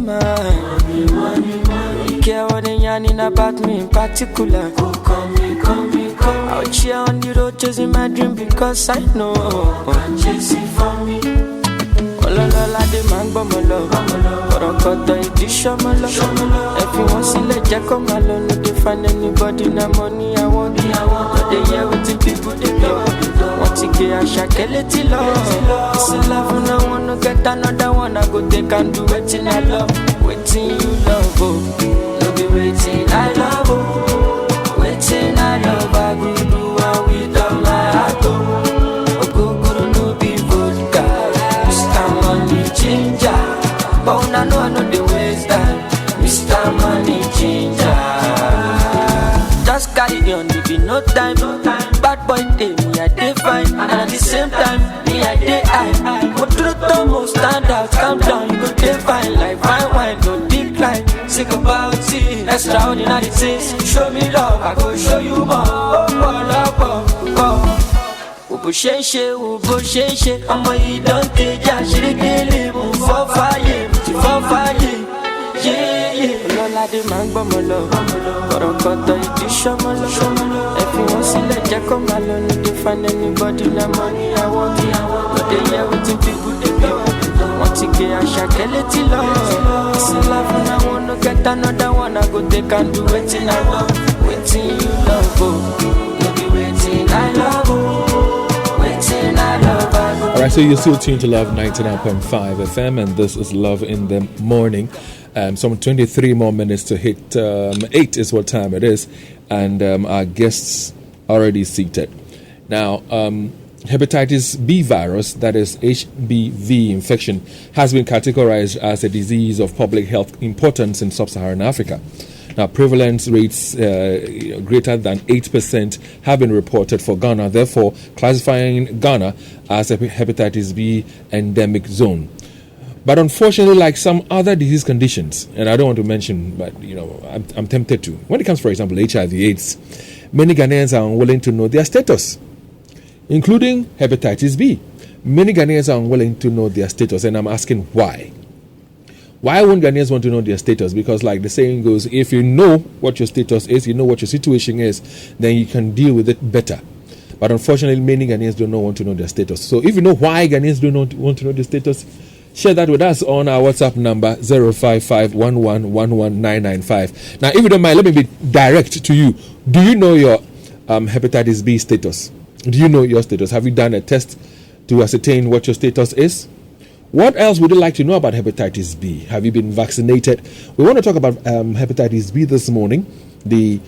Money, money, money. Care what they yarning about me in particular. Call me. Out here on the road chasing my dream because I know I'm chasing for me. Ololola de man gbọmọ lọ, kọ̀rọ̀kọ̀tọ̀ ìdí ṣọmọ lọ. Ẹ fi wọ́n sílẹ̀ jẹ́ kó máa lọ. No dey find anybody na money I want. No dey hear wetin people dey talk. Wọ́n ti gé Àṣàkẹ́ létí lọ. This love na one no get another one. I go take and do wetin I love. Wetin you love oh, no be wetin I love oh. Wetin I love I go do am with all my heart oh. Ogogoro no be vodka. Mr. Money Ginger, but una know I no dey waste time. Mr. Money Ginger, just carry on, it be no time. Bad boy day, me I dey fine, and at the same time, me I dey high. But through the stand out, calm down, you go dey fine like fine wine, no decline. Sick about it, extraordinary things. Show me love, I go show you more. Bó ṣe ń ṣe, ọmọ yìí dán tẹjà ṣerékélé mú fọ́ fàyè, Ọlọ́ládé máa ń gbọ́mọ lọ, kọ̀rọ̀kọ̀tọ̀ ìdí ṣọmọ lọ. Ẹ fi wọ́n sílẹ̀ jẹ́ kó máa lọ. No dey find anybody na money I want. No dey hear wetin people dey talk. Wọ́n ti gé Àṣàkẹ́ létí lọ. This love na one no get another one. I go take and do wetin I love. Wetin you love oh, no be wetin I love oh. Alright, so you're still tuned to Love 99.5 FM, and this is Love in the Morning. Some 23 more minutes to hit 8 is what time it is, and our guests already seated. Now, hepatitis B virus, that is HBV infection, has been categorized as a disease of public health importance in sub-Saharan Africa. Now, prevalence rates greater than 8% have been reported for Ghana, therefore classifying Ghana as a hepatitis B endemic zone. But unfortunately, like some other disease conditions, and I don't want to mention, but I'm tempted to. When it comes, for example, HIV/AIDS, many Ghanaians are unwilling to know their status, including hepatitis B. Many Ghanaians are unwilling to know their status, and I'm asking why. Why won't Ghanaians want to know their status? Because like the saying goes, if you know what your status is, you know what your situation is, then you can deal with it better. But unfortunately, many Ghanaians do not want to know their status. So if you know why Ghanaians do not want to know their status, share that with us on our WhatsApp number 05511119995. Now, if you don't mind, let me be direct to you. Do you know your hepatitis B status? Do you know your status? Have you done a test to ascertain what your status is? What else would you like to know about hepatitis B? Have you been vaccinated? We want to talk about hepatitis B this morning, the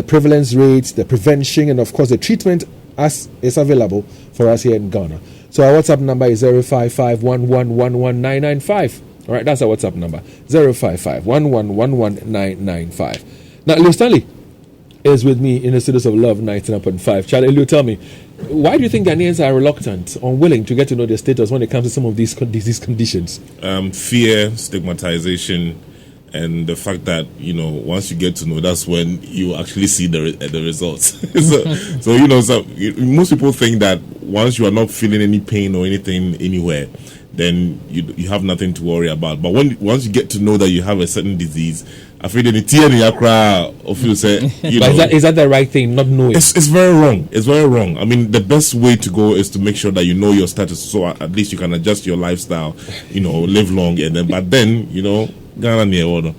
prevalence rates, the prevention, and of course the treatment as is available for us here in Ghana. So our WhatsApp number is 05511119995. All right, that's our WhatsApp number, 05511119995. Now, Lou Stanley is with me in the studios of Love 99.5. Charlie, Lou, tell me, why do you think Ghanaians are reluctant, unwilling to get to know their status when it comes to some of these disease conditions? Fear, stigmatization, and the fact that, once you get to know, that's when you actually see the results. so most people think that once you are not feeling any pain or anything anywhere, then you have nothing to worry about. But once you get to know that you have a certain disease, I feel that is that the right thing, not knowing? It's very wrong. It's very wrong. I mean, the best way to go is to make sure that you know your status, so at least you can adjust your lifestyle, live long, and then, Ghana near order.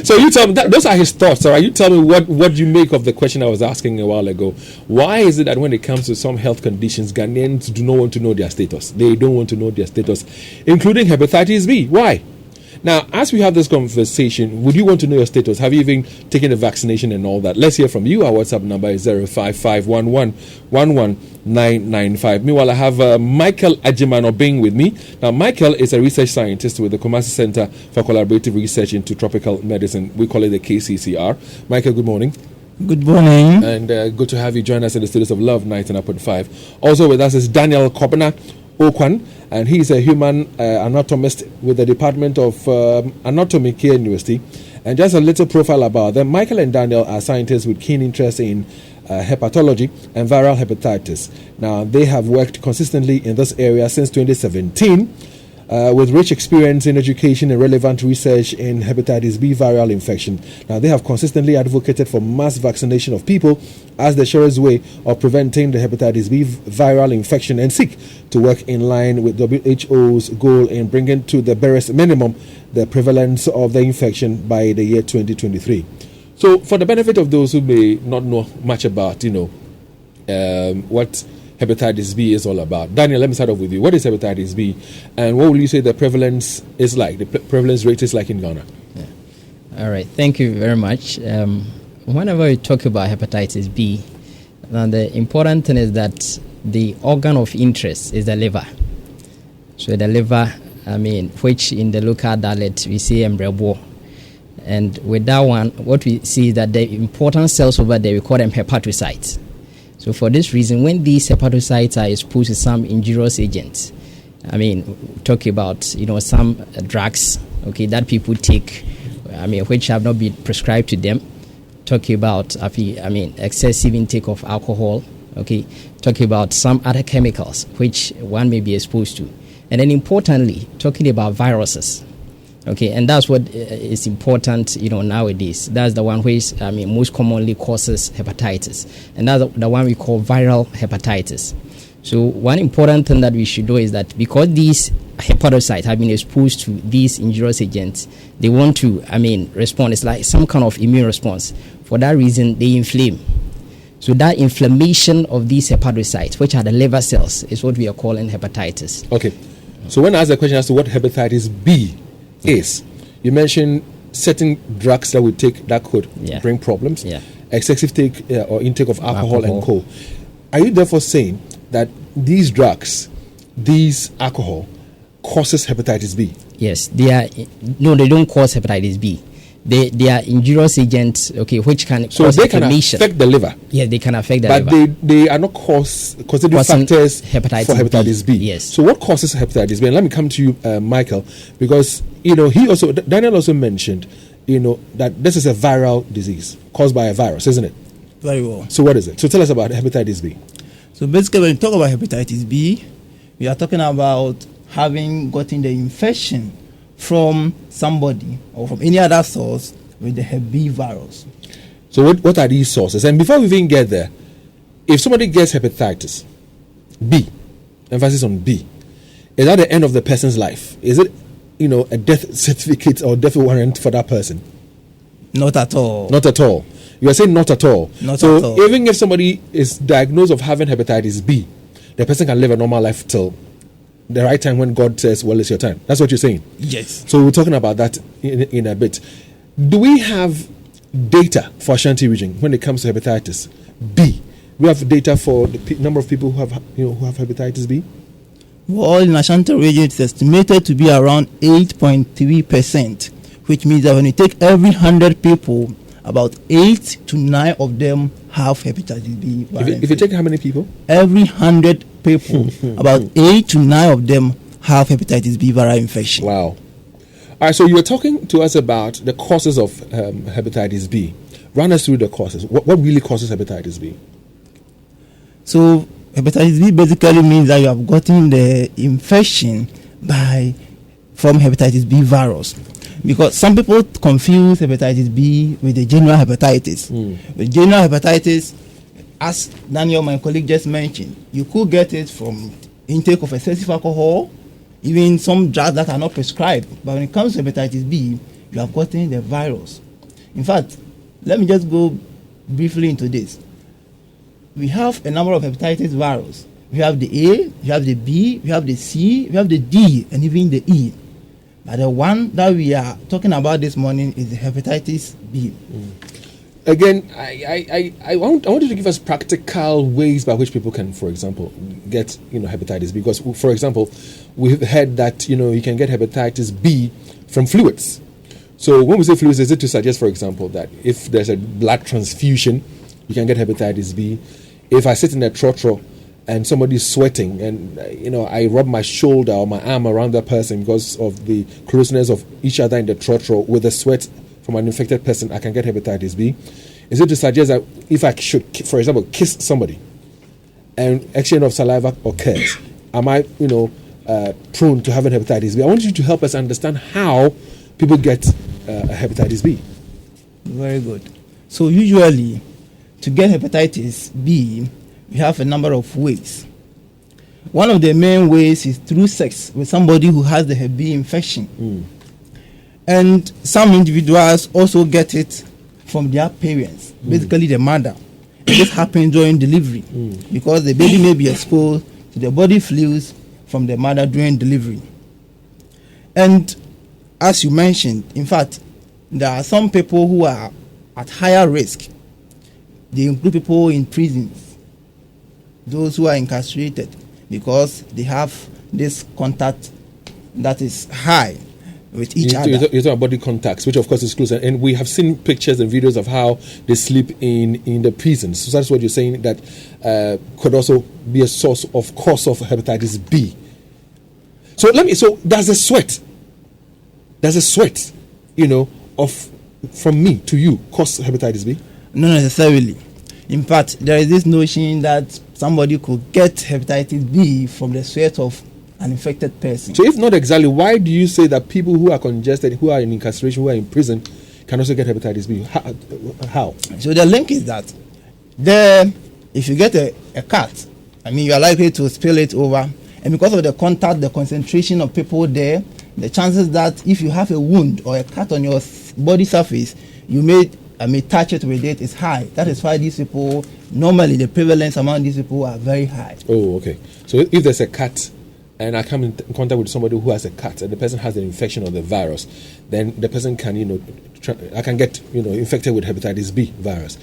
So you tell me, those are his thoughts, all right? You tell me what you make of the question I was asking a while ago. Why is it that when it comes to some health conditions, Ghanaians do not want to know their status? They don't want to know their status, including hepatitis B. Why? Now, as we have this conversation, would you want to know your status? Have you even taken a vaccination and all that? Let's hear from you. Our WhatsApp number is 05511119995. Meanwhile, I have Michael Ajimano with me. Now, Michael is a research scientist with the Kumasi Center for Collaborative Research into Tropical Medicine. We call it the KCCR. Michael, good morning. Good morning. And good to have you join us in the studios of Love 99.5. Also with us is Daniel Kobna Okwan, and he is a human anatomist with the Department of Anatomy, Care University. And just a little profile about them. Michael and Daniel are scientists with keen interest in hepatology and viral hepatitis. Now, they have worked consistently in this area since 2017. with rich experience in education and relevant research in hepatitis B viral infection. Now, they have consistently advocated for mass vaccination of people as the surest way of preventing the hepatitis B viral infection and seek to work in line with WHO's goal in bringing to the barest minimum the prevalence of the infection by the year 2023. So, for the benefit of those who may not know much about, what hepatitis B is all about. Daniel, let me start off with you. What is hepatitis B, and what will you say the prevalence is like, the prevalence rate is like in Ghana? Yeah. All right, thank you very much. Whenever we talk about hepatitis B, the important thing is that the organ of interest is the liver. So the liver, which in the local dialect we say embryo. And with that one, what we see is that the important cells over there, we call them hepatocytes. So for this reason, when these hepatocytes are exposed to some injurious agents, talk about some drugs, that people take, which have not been prescribed to them. Talk about excessive intake of alcohol. Talk about some other chemicals which one may be exposed to, and then importantly, talking about viruses. And that's what is important, nowadays. That's the one which, most commonly causes hepatitis. And that's the one we call viral hepatitis. So one important thing that we should know is that because these hepatocytes have been exposed to these injurious agents, they want to, respond. It's like some kind of immune response. For that reason, they inflame. So that inflammation of these hepatocytes, which are the liver cells, is what we are calling hepatitis. Okay. So when I ask the question as to what hepatitis B is, you mentioned certain drugs that we take that could bring problems, excessive take or intake of alcohol and co. Are you therefore saying that these drugs, these alcohol, causes hepatitis B? Yes, they don't cause hepatitis B. They are injurious agents, which can cause inflammation. Can affect the liver. Yeah, they can affect the liver. But they are not considered factors for hepatitis B. Yes. So what causes hepatitis B? And let me come to you, Michael, because Daniel also mentioned, that this is a viral disease caused by a virus, isn't it? Very well. So what is it? So tell us about hepatitis B. So basically, when we talk about hepatitis B, we are talking about having gotten the infection from somebody or from any other source with the Hep B virus. So what are these sources? And before we even get there, if somebody gets hepatitis B, emphasis on B, is that the end of the person's life? Is it, a death certificate or death warrant for that person? Not at all. Not at all. You are saying not at all. Not at all. So even if somebody is diagnosed of having hepatitis B, the person can live a normal life till the right time when God says, well, it's your time. That's what you're saying? Yes. So we're talking about that in a bit. Do we have data for Ashanti region when it comes to hepatitis B? We have data for the number of people who have hepatitis B? Well, in Ashanti region, it's estimated to be around 8.3%, which means that when you take every 100 people, about 8 to 9 of them have hepatitis B. If you take how many people? Every 100 people, about 8 to 9 of them have hepatitis B viral infection. Wow. All right, so you were talking to us about the causes of hepatitis B. Run us through the causes. What really causes hepatitis B? So hepatitis B basically means that you have gotten the infection from hepatitis B virus. Because some people confuse hepatitis B with the general hepatitis. With general hepatitis, as Daniel, my colleague, just mentioned, you could get it from intake of excessive alcohol, even some drugs that are not prescribed. But when it comes to hepatitis B, you have gotten the virus. In fact, let me just go briefly into this. We have a number of hepatitis virus. We have the A, we have the B, we have the C, we have the D, and even the E. But the one that we are talking about this morning is the hepatitis B. Again, I want you to give us practical ways by which people can, for example, get hepatitis B. Because, for example, we've heard that you can get hepatitis B from fluids. So when we say fluids, is it to suggest, for example, that if there's a blood transfusion, you can get hepatitis B? If I sit in a trotro and somebody's sweating and I rub my shoulder or my arm around that person because of the closeness of each other in the trotro with the sweat from an infected person, I can get hepatitis B? Is it to suggest that if I should, for example, kiss somebody and exchange of saliva occurs, am I prone to having hepatitis B. I want you to help us understand how people get hepatitis B. Very good. So usually, to get hepatitis B, we have a number of ways. One of the main ways is through sex with somebody who has the Hep B infection. And some individuals also get it from their parents, basically the mother. This happens during delivery because the baby may be exposed to the body fluids from the mother during delivery. And as you mentioned, in fact, there are some people who are at higher risk. They include people in prisons, those who are incarcerated, because they have this contact that is high with each other. You're talking about body contacts, which of course is close. And we have seen pictures and videos of how they sleep in the prisons. So that's what you're saying, that could also be a cause of hepatitis B. So there's a sweat. From me to you cause hepatitis B? Not necessarily. In fact, there is this notion that somebody could get hepatitis B from the sweat of an infected person. So if not exactly, why do you say that people who are congested, who are in incarceration, who are in prison, can also get hepatitis B? How? So the link is that if you get a cut, you are likely to spill it over. And because of the contact, the concentration of people there, the chances that if you have a wound or a cut on your body surface, you may touch it with it is high. That is why these people, normally the prevalence among these people are very high. Oh, okay. So if there's a cut and I come in contact with somebody who has a cut and the person has the infection of the virus, then the person can, I can get, infected with hepatitis B virus.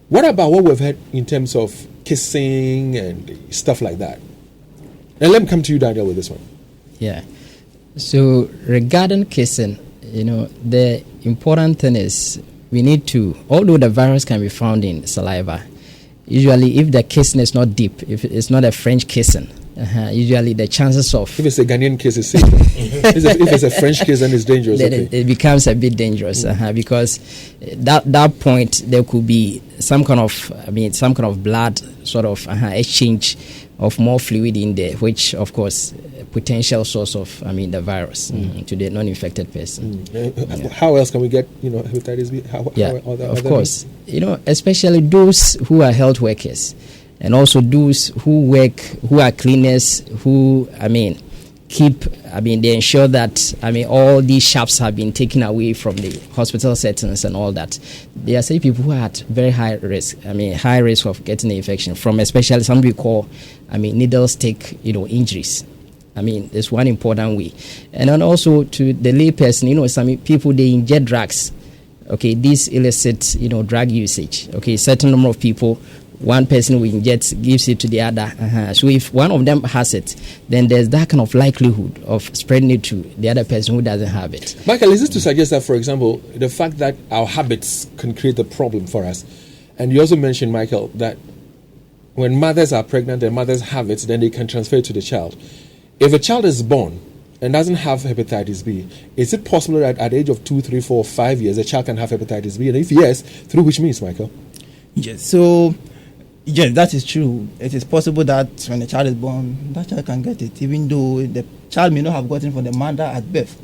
What about what we've heard in terms of kissing and stuff like that? Now let me come to you, Daniel, with this one. Yeah. So regarding kissing, the important thing is we need to, although the virus can be found in saliva, usually if the kissing is not deep, if it's not a French kissing, usually the chances of... If it's a Ghanaian kiss, it's safe. If it's a French kiss, then it's dangerous. Then it becomes a bit dangerous because that point there could be some kind of blood sort of exchange of more fluid in there, which of course potential source of the virus to the non-infected person. How else can we get hepatitis B? Of course, especially those who are health workers, and also those who are cleaners, who they ensure that all these sharps have been taken away from the hospital settings and all that. There are some people who are at very high risk. High risk of getting the infection from, especially some we call, needle stick, injuries. There's one important way. And then also to the lay person, some people, they inject drugs. Okay, this illicit, drug usage. Okay, certain number of people, one person will inject, gives it to the other. So if one of them has it, then there's that kind of likelihood of spreading it to the other person who doesn't have it. Michael, is this to suggest that, for example, the fact that our habits can create a problem for us? And you also mentioned, Michael, that when mothers are pregnant and mothers have it, then they can transfer it to the child. If a child is born and doesn't have hepatitis B, is it possible that at the age of 2, 3, 4, 5 years, a child can have hepatitis B? And if yes, through which means, Michael? Yes, so... yes, that is true. It is possible that when the child is born, that child can get it, even though the child may not have gotten from the mother at birth.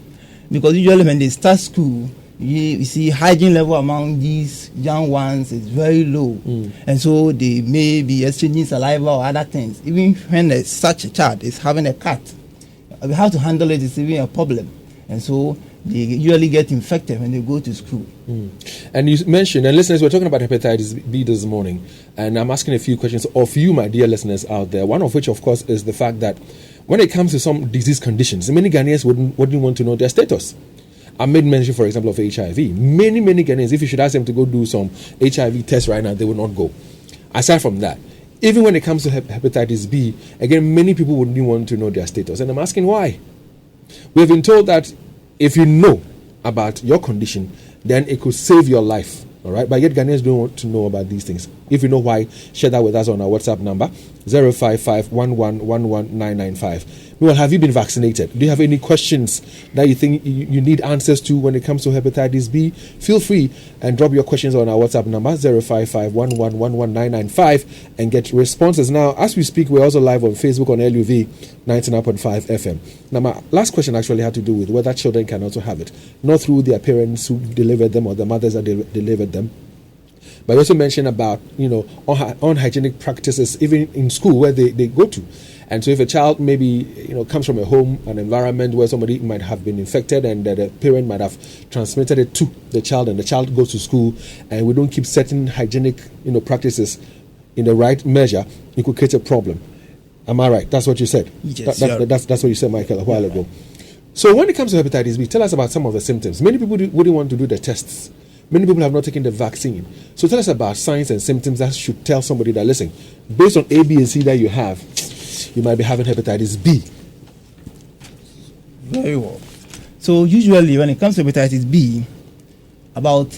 Because usually when they start school, you see hygiene level among these young ones is very low. And so they may be exchanging saliva or other things. Even when such a child is having a cut, we have to handle it, it's even a problem. And so they usually get infected when they go to school. And you mentioned, and listeners, we're talking about hepatitis B this morning, and I'm asking a few questions of you, my dear listeners out there, one of which, of course, is the fact that when it comes to some disease conditions, many Ghanaians wouldn't want to know their status. I made mention, for example, of HIV. Many Ghanaians, if you should ask them to go do some HIV test right now, they will not go. Aside from that, even when it comes to hepatitis B, again, many people wouldn't want to know their status. And I'm asking why. We've been told that if you know about your condition, then it could save your life. All right, but yet Ghanaians don't want to know about these things. If you know why, share that with us on our WhatsApp number 055-1111-995. Well, have you been vaccinated? Do you have any questions that you think you need answers to when it comes to hepatitis B? Feel free and drop your questions on our WhatsApp number 05511119995 and get responses. Now, as we speak, we're also live on Facebook on LUV 99.5 FM. Now, my last question actually had to do with whether children can also have it, not through their parents who delivered them or the mothers that delivered them. But I also mentioned about, unhygienic practices even in school where they go to. And so if a child maybe, comes from a home, an environment where somebody might have been infected and the parent might have transmitted it to the child, and the child goes to school and we don't keep certain hygienic, practices in the right measure, it could create a problem. Am I right? That's what you said? Yes, that's what you said, Michael, a while ago. So when it comes to hepatitis B, tell us about some of the symptoms. Many people wouldn't want to do the tests. Many people have not taken the vaccine. So tell us about signs and symptoms that should tell somebody that, listen, based on A, B, and C that you have, you might be having hepatitis B. Very well. So usually when it comes to hepatitis B, about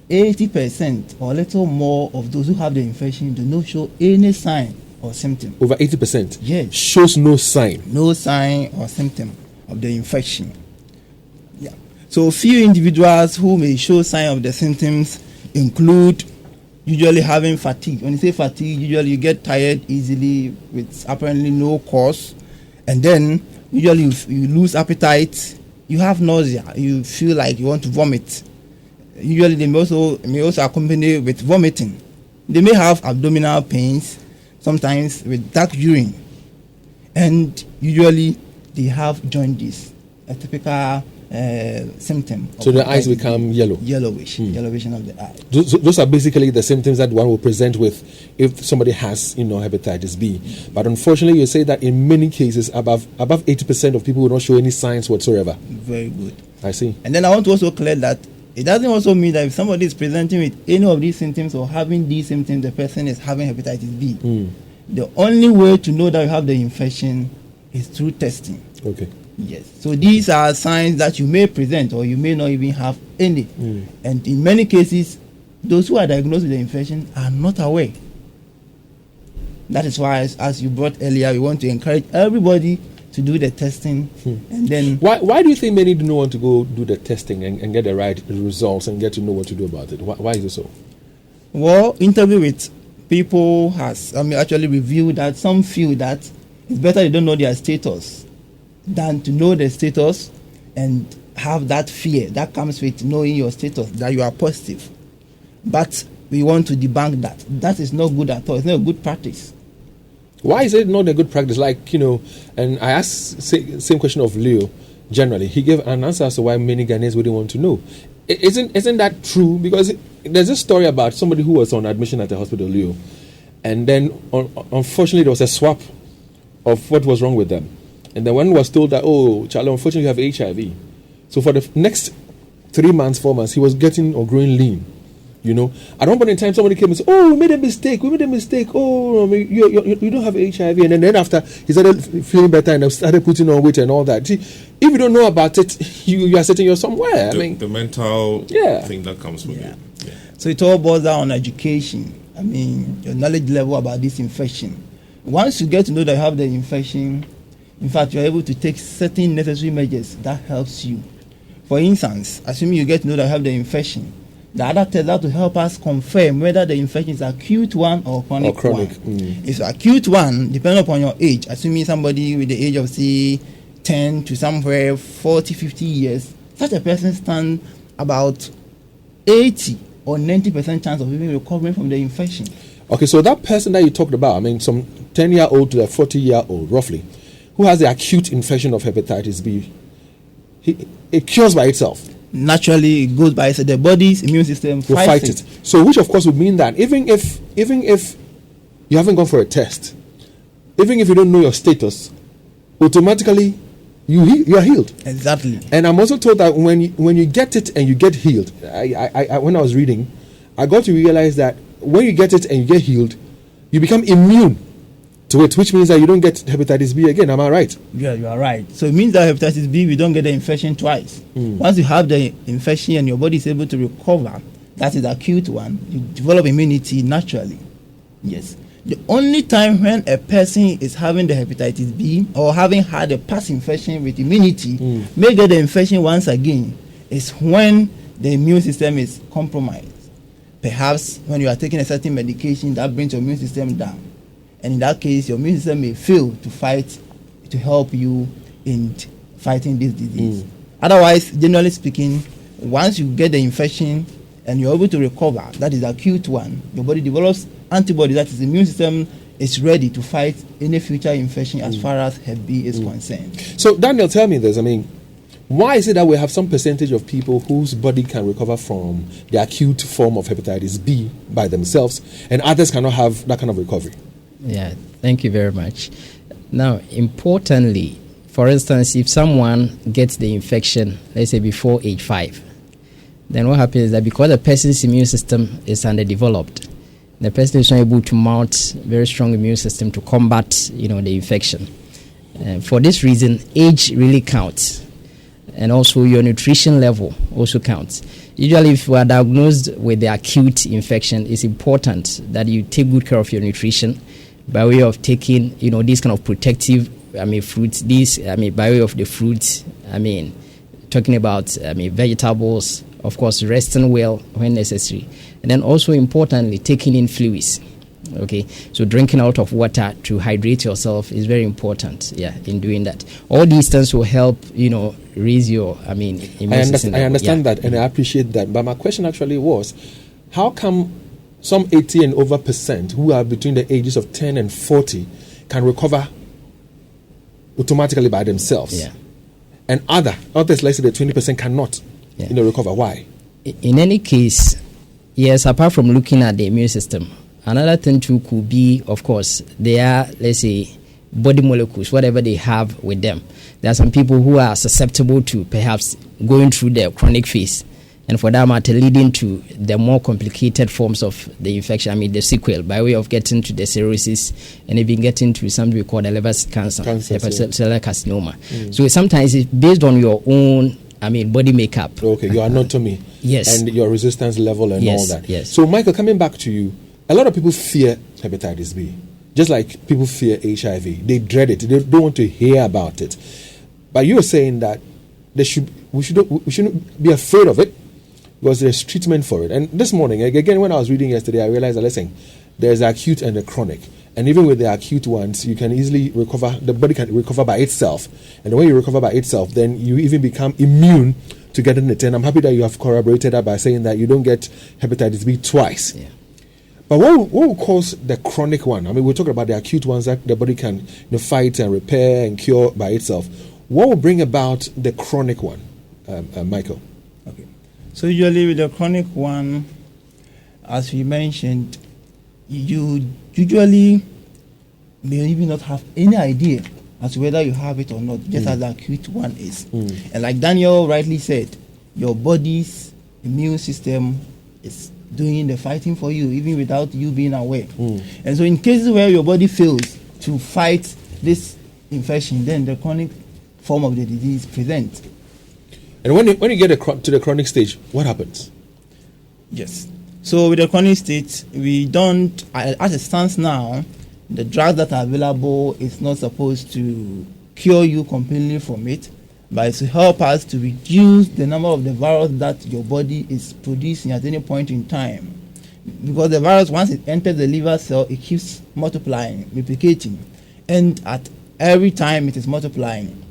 80% or a little more of those who have the infection do not show any sign or symptom. Over 80%? Yes. Shows no sign. No sign or symptom of the infection. Yeah. So few individuals who may show sign of the symptoms include usually having fatigue. When you say fatigue, usually you get tired easily with apparently no cause. And then usually you lose appetite, you have nausea, you feel like you want to vomit. Usually they may also accompany with vomiting. They may have abdominal pains, sometimes with dark urine. And usually they have jaundice, a typical symptom. So the eyes become yellow? Yellowish of the eye. Those are basically the symptoms that one will present with if somebody has, hepatitis B. But unfortunately, you say that in many cases, above 80% of people will not show any signs whatsoever. Very good. I see. And then I want to also clear that it doesn't also mean that if somebody is presenting with any of these symptoms or having these symptoms, the person is having hepatitis B. The only way to know that you have the infection is through testing. Okay. Yes. So these are signs that you may present or you may not even have any. And in many cases, those who are diagnosed with the infection are not aware. That is why, as you brought earlier, we want to encourage everybody to do the testing. And then why do you think many do not want to go do the testing and get the right results and get to know what to do about it? Why is it so? Well, interview with people has actually revealed that some feel that it's better they don't know their status than to know the status and have that fear that comes with knowing your status, that you are positive. But we want to debunk that. That is not good at all. It's not a good practice. Why is it not a good practice? And I asked same question of Leo generally. He gave an answer as to why many Ghanaians wouldn't want to know. Isn't that true? Because there's a story about somebody who was on admission at the hospital, Leo, and then unfortunately there was a swap of what was wrong with them. And then one was told that, oh, Charlie, unfortunately you have HIV. So for the next 3 months, 4 months, he was getting or growing lean. At one point in time, somebody came and said, oh, we made a mistake. Oh, you don't have HIV. And then after, he started feeling better and started putting on weight and all that. See, if you don't know about it, you are sitting here somewhere. The mental thing that comes with it. Yeah. So it all boils down on education. Your knowledge level about this infection. Once you get to know that you have the infection, in fact, you're able to take certain necessary measures that helps you. For instance, assuming you get to know that you have the infection, the other test that to help us confirm whether the infection is acute one or chronic one. If acute one, depending upon your age, assuming somebody with the age of, say, 10 to somewhere 40, 50 years, such a person stands about 80 or 90% chance of even recovering from the infection. Okay, so that person that you talked about, some 10-year-old to a 40-year-old, roughly, who has the acute infection of hepatitis B, it cures by itself. Naturally, it goes by itself. The body's immune system will fight it. So, which of course would mean that even if you haven't gone for a test, even if you don't know your status, automatically you are healed. Exactly. And I'm also told that when you get it and you get healed, I when I was reading, I got to realize that when you get it and you get healed, you become immune to it, which means that you don't get hepatitis B again. Am I right? Yeah, you are right. So it means that hepatitis B, we don't get the infection twice. Once you have the infection and your body is able to recover, that is the acute one, you develop immunity naturally. Yes. The only time when a person is having the hepatitis B or having had a past infection with immunity may get the infection once again is when the immune system is compromised. Perhaps when you are taking a certain medication that brings your immune system down. And in that case, your immune system may fail to fight, to help you in fighting this disease. Otherwise, generally speaking, once you get the infection and you're able to recover, that is the acute one, your body develops antibodies, that is the immune system is ready to fight any future infection as far as Hep B is concerned. So, Daniel, tell me this. I mean, why is it that we have some percentage of people whose body can recover from the acute form of hepatitis B by themselves and others cannot have that kind of recovery? Yeah, thank you very much. Now, importantly, for instance, if someone gets the infection, let's say before age 5, then what happens is that because the person's immune system is underdeveloped, the person is not able to mount very strong immune system to combat, the infection. For this reason, age really counts, and also your nutrition level also counts. Usually, if you are diagnosed with the acute infection, it's important that you take good care of your nutrition by way of taking, these kind of protective, fruits. By way of the fruits. Talking about, vegetables. Of course, resting well when necessary. And then also importantly, taking in fluids. Okay, so drinking a lot of water to hydrate yourself is very important. Yeah, in doing that, all these things will help. Raise your. Immune system. I understand that, and I appreciate that. But my question actually was, how come some 80 and over % who are between the ages of 10 and 40 can recover automatically by themselves, and others, let's say the 20% cannot, recover? Why? In any case, yes. Apart from looking at the immune system, another thing too could be, of course, their, let's say, body molecules, whatever they have with them. There are some people who are susceptible to perhaps going through the chronic phase, and for that matter, leading to the more complicated forms of the infection, the sequel, by way of getting to the cirrhosis and even getting to something we call the liver cancer, hepatocellular carcinoma. So sometimes it's based on your own, body makeup. Okay, your anatomy. Yes. And your resistance level and all that. Yes. So, Michael, coming back to you, a lot of people fear hepatitis B, just like people fear HIV. They dread it. They don't want to hear about it. But you're saying that we shouldn't be afraid of it because there's treatment for it. And this morning, again, when I was reading yesterday, I realized that, listen, there's the acute and the chronic. And even with the acute ones, you can easily recover, the body can recover by itself. And when you recover by itself, then you even become immune to getting it. And I'm happy that you have corroborated that by saying that you don't get hepatitis B twice. Yeah. But what will cause the chronic one? We're talking about the acute ones that the body can fight and repair and cure by itself. What will bring about the chronic one, Michael? Okay. So usually with the chronic one, as we mentioned, you usually may even not have any idea as to whether you have it or not, just as the acute one is. And like Daniel rightly said, your body's immune system is doing the fighting for you, even without you being aware. And so in cases where your body fails to fight this infection, then the chronic form of the disease presents. And when you get to the chronic stage, what happens? Yes. So with the chronic state, we don't, as it stands now, the drugs that are available is not supposed to cure you completely from it, but it's to help us to reduce the number of the virus that your body is producing at any point in time. Because the virus, once it enters the liver cell, it keeps multiplying, replicating, and at every time it is multiplying.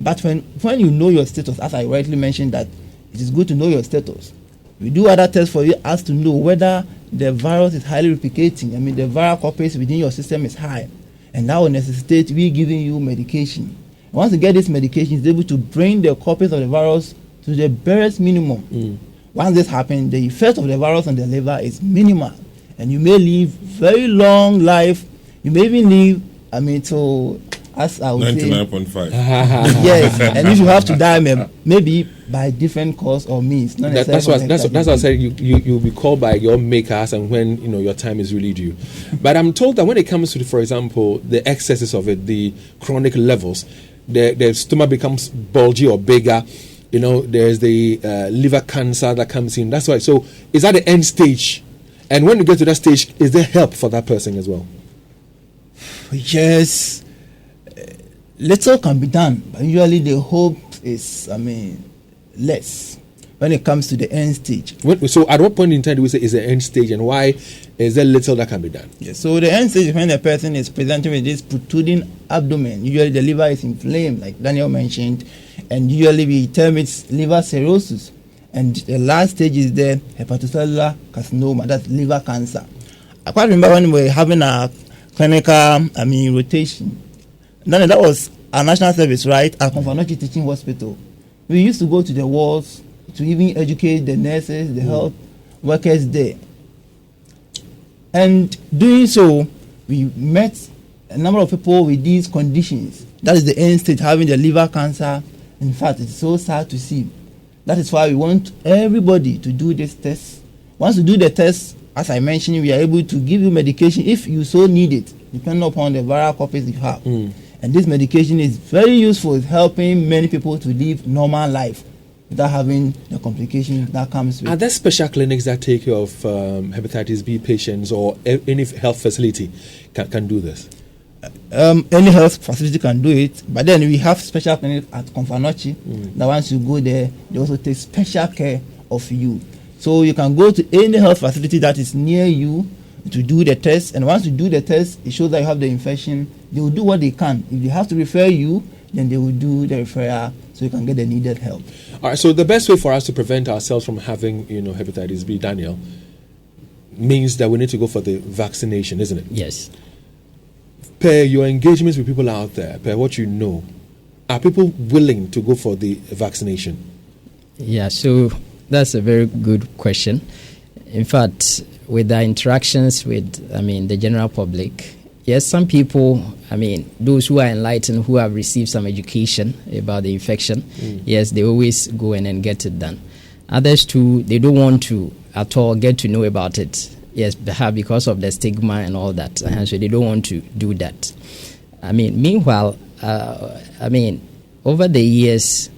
But when you know your status, as I rightly mentioned, that it is good to know your status. We do other tests for you as to know whether the virus is highly replicating. The viral copies within your system is high, and that will necessitate we giving you medication. Once you get this medication, it's able to bring the copies of the virus to the barest minimum. Once this happens, the effect of the virus on the liver is minimal, and you may live very long life. You may even live, so as I would 99.5. Yes, and if you have to die, maybe by different cause or means. That's what I said. You'll be called by your makers and when your time is really due. But I'm told that when it comes to, for example, the excesses of it, the chronic levels, the stomach becomes bulgy or bigger. There's the liver cancer that comes in. That's why. So is that the end stage? And when you get to that stage, is there help for that person as well? Yes, little can be done, but usually the hope is, less when it comes to the end stage. So at what point in time do we say is the end stage, and why is there little that can be done? Yes, so the end stage is when the person is presenting with this protruding abdomen. Usually the liver is inflamed, like Daniel mentioned, and usually we term it liver cirrhosis. And the last stage is the hepatocellular carcinoma, that's liver cancer. I quite remember when we were having a clinical, rotation. Then that was our national service, right, at Confanochi Teaching Hospital. We used to go to the wards to even educate the nurses, the health workers there. And doing so, we met a number of people with these conditions. That is the end stage, having the liver cancer. In fact, it's so sad to see. That is why we want everybody to do this test. Once you do the test, as I mentioned, we are able to give you medication if you so need it, depending upon the viral copies you have. And this medication is very useful, it's helping many people to live normal life without having the complications that comes with. Are there special clinics that take care of hepatitis B patients, or any health facility can do this? Any health facility can do it, but then we have special clinics at Confanochi that once you go there, they also take special care of you. So you can go to any health facility that is near you to do the test, and once you do the test, it shows that you have the infection. They will do what they can. If they have to refer you, then they will do the referral so you can get the needed help. All right, so the best way for us to prevent ourselves from having, hepatitis B, Daniel, means that we need to go for the vaccination, isn't it? Yes. Per your engagements with people out there, per what you know, are people willing to go for the vaccination? Yeah, so that's a very good question. In fact, with the interactions with, the general public, yes, some people, those who are enlightened, who have received some education about the infection, yes, they always go and then get it done. Others too, they don't want to at all get to know about it. Yes, perhaps because of the stigma and all that. So they don't want to do that. Meanwhile, over the years,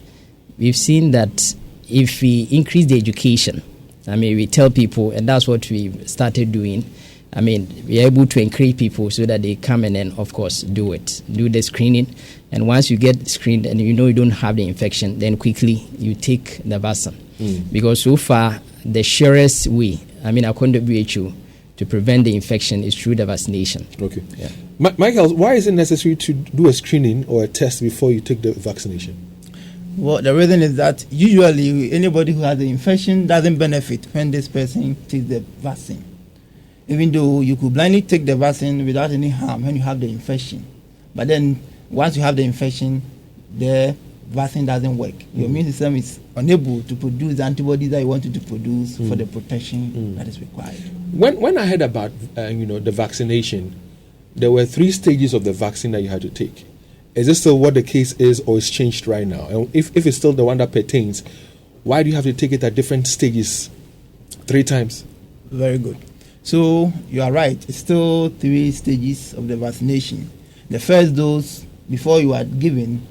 we've seen that if we increase the education, we tell people, and that's what we started doing. We're able to encourage people so that they come and then, of course, do the screening. And once you get screened and you know you don't have the infection, then quickly you take the vaccine. Because so far, the surest way, according to WHO, to prevent the infection is through the vaccination. Okay. Yeah. Michael, why is it necessary to do a screening or a test before you take the vaccination? Well, the reason is that usually anybody who has the infection doesn't benefit when this person takes the vaccine. Even though you could blindly take the vaccine without any harm when you have the infection. But then once you have the infection, the vaccine doesn't work. Your immune system is unable to produce the antibodies that you wanted to produce for the protection that is required. When I heard about the vaccination, there were 3 stages of the vaccine that you had to take. Is this still what the case is, or it's changed right now? And if it's still the one that pertains, why do you have to take it at different stages 3 times? Very good. So you are right. It's still 3 stages of the vaccination. The first dose, before you are given,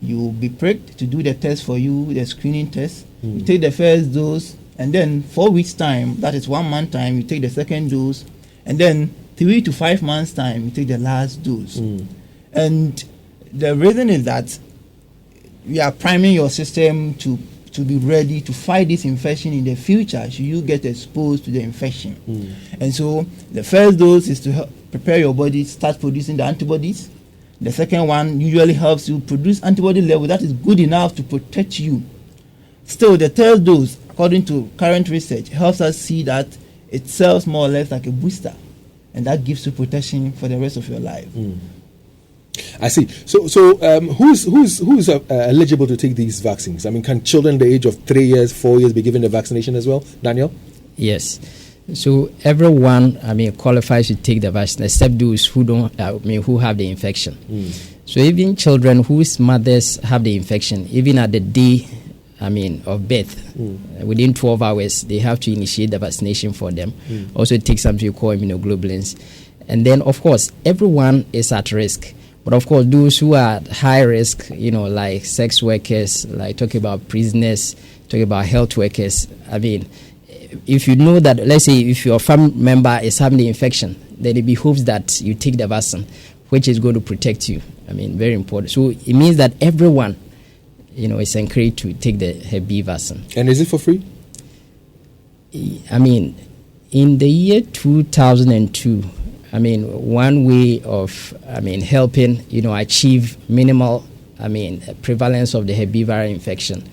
you will be pricked to do the test for you, the screening test. You take the first dose, and then 4 weeks' time, that is 1 month time, you take the second dose, and then 3 to 5 months' time, you take the last dose. And the reason is that we are priming your system to be ready to fight this infection in the future should you get exposed to the infection. And so the first dose is to help prepare your body, start producing the antibodies. The second one usually helps you produce antibody level that is good enough to protect you. Still, the third dose, according to current research, helps us see that it serves more or less like a booster, and that gives you protection for the rest of your life. I see. So, who's eligible to take these vaccines? Can children the age of 3 years, 4 years be given the vaccination as well, Daniel? Yes. So everyone, qualifies to take the vaccine, except those who don't, who have the infection. So even children whose mothers have the infection, even at the day, of birth, within 12 hours, they have to initiate the vaccination for them. Also take something you call immunoglobulins. And then, of course, everyone is at risk. But of course, those who are at high risk, like sex workers, like talking about prisoners, talking about health workers, if you know that, let's say, if your family member is having the infection, then it behooves that you take the vaccine. which is going to protect you. I mean, very important. So it means that everyone, is encouraged to take the Hep B vaccine. And is it for free? I mean, in the year 2002, one way of, helping, achieve minimal, prevalence of the Hep B viral infection.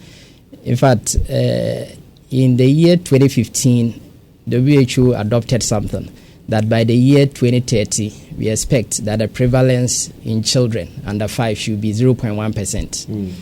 In fact, in the year 2015, WHO adopted something that by the year 2030, we expect that the prevalence in children under 5 should be 0.1%.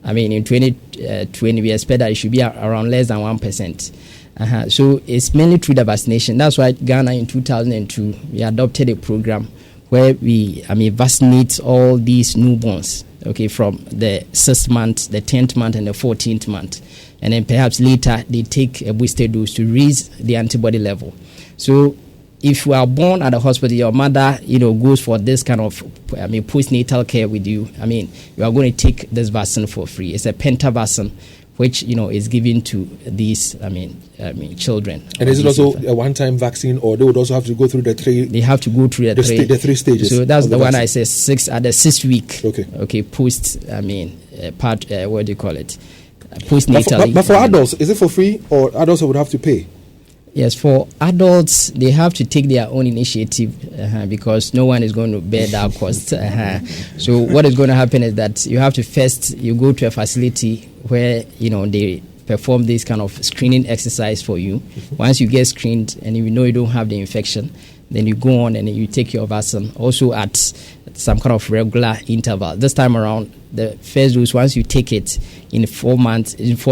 In 2020, we expect that it should be around less than 1%. So it's mainly through the vaccination. That's why Ghana in 2002, we adopted a program where we vaccinate all these newborns, from the 6th month, the 10th month, and the 14th month. And then perhaps later they take a booster dose to raise the antibody level. So if you are born at a hospital, your mother, goes for this kind of, postnatal care with you. You are going to take this vaccine for free. It's a penta vaccine, which is given to these, children. And is it also a one-time vaccine, or they would also have to go through the three? They have to go through the three stages. So that's the one I said 6 at the 6th week. Okay. Post. What do you call it? Postnatal. But for adults, is it for free, or adults would have to pay? Yes, for adults, they have to take their own initiative because no one is going to bear that cost. So what is going to happen is that you have to first, you go to a facility where, they perform this kind of screening exercise for you. Once you get screened and you know you don't have the infection, then you go on and you take your vaccine also at some kind of regular interval. This time around, the first dose, once you take it in 4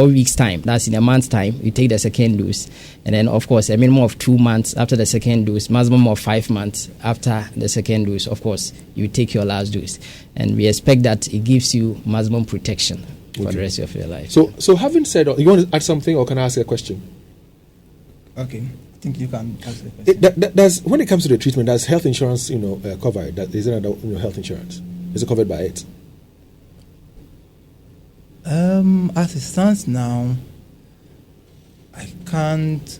weeks time, that's in a month's time, you take the second dose. And then, of course, a minimum of 2 months after the second dose, maximum of 5 months after the second dose, of course, you take your last dose. And we expect that it gives you maximum protection for the rest of your life. So having said, you want to add something, or can I ask a question? Okay. I think you can ask the question. Does when it comes to the treatment, does health insurance, cover it? Is it under health insurance? Is it covered by it? As it stands now, I can't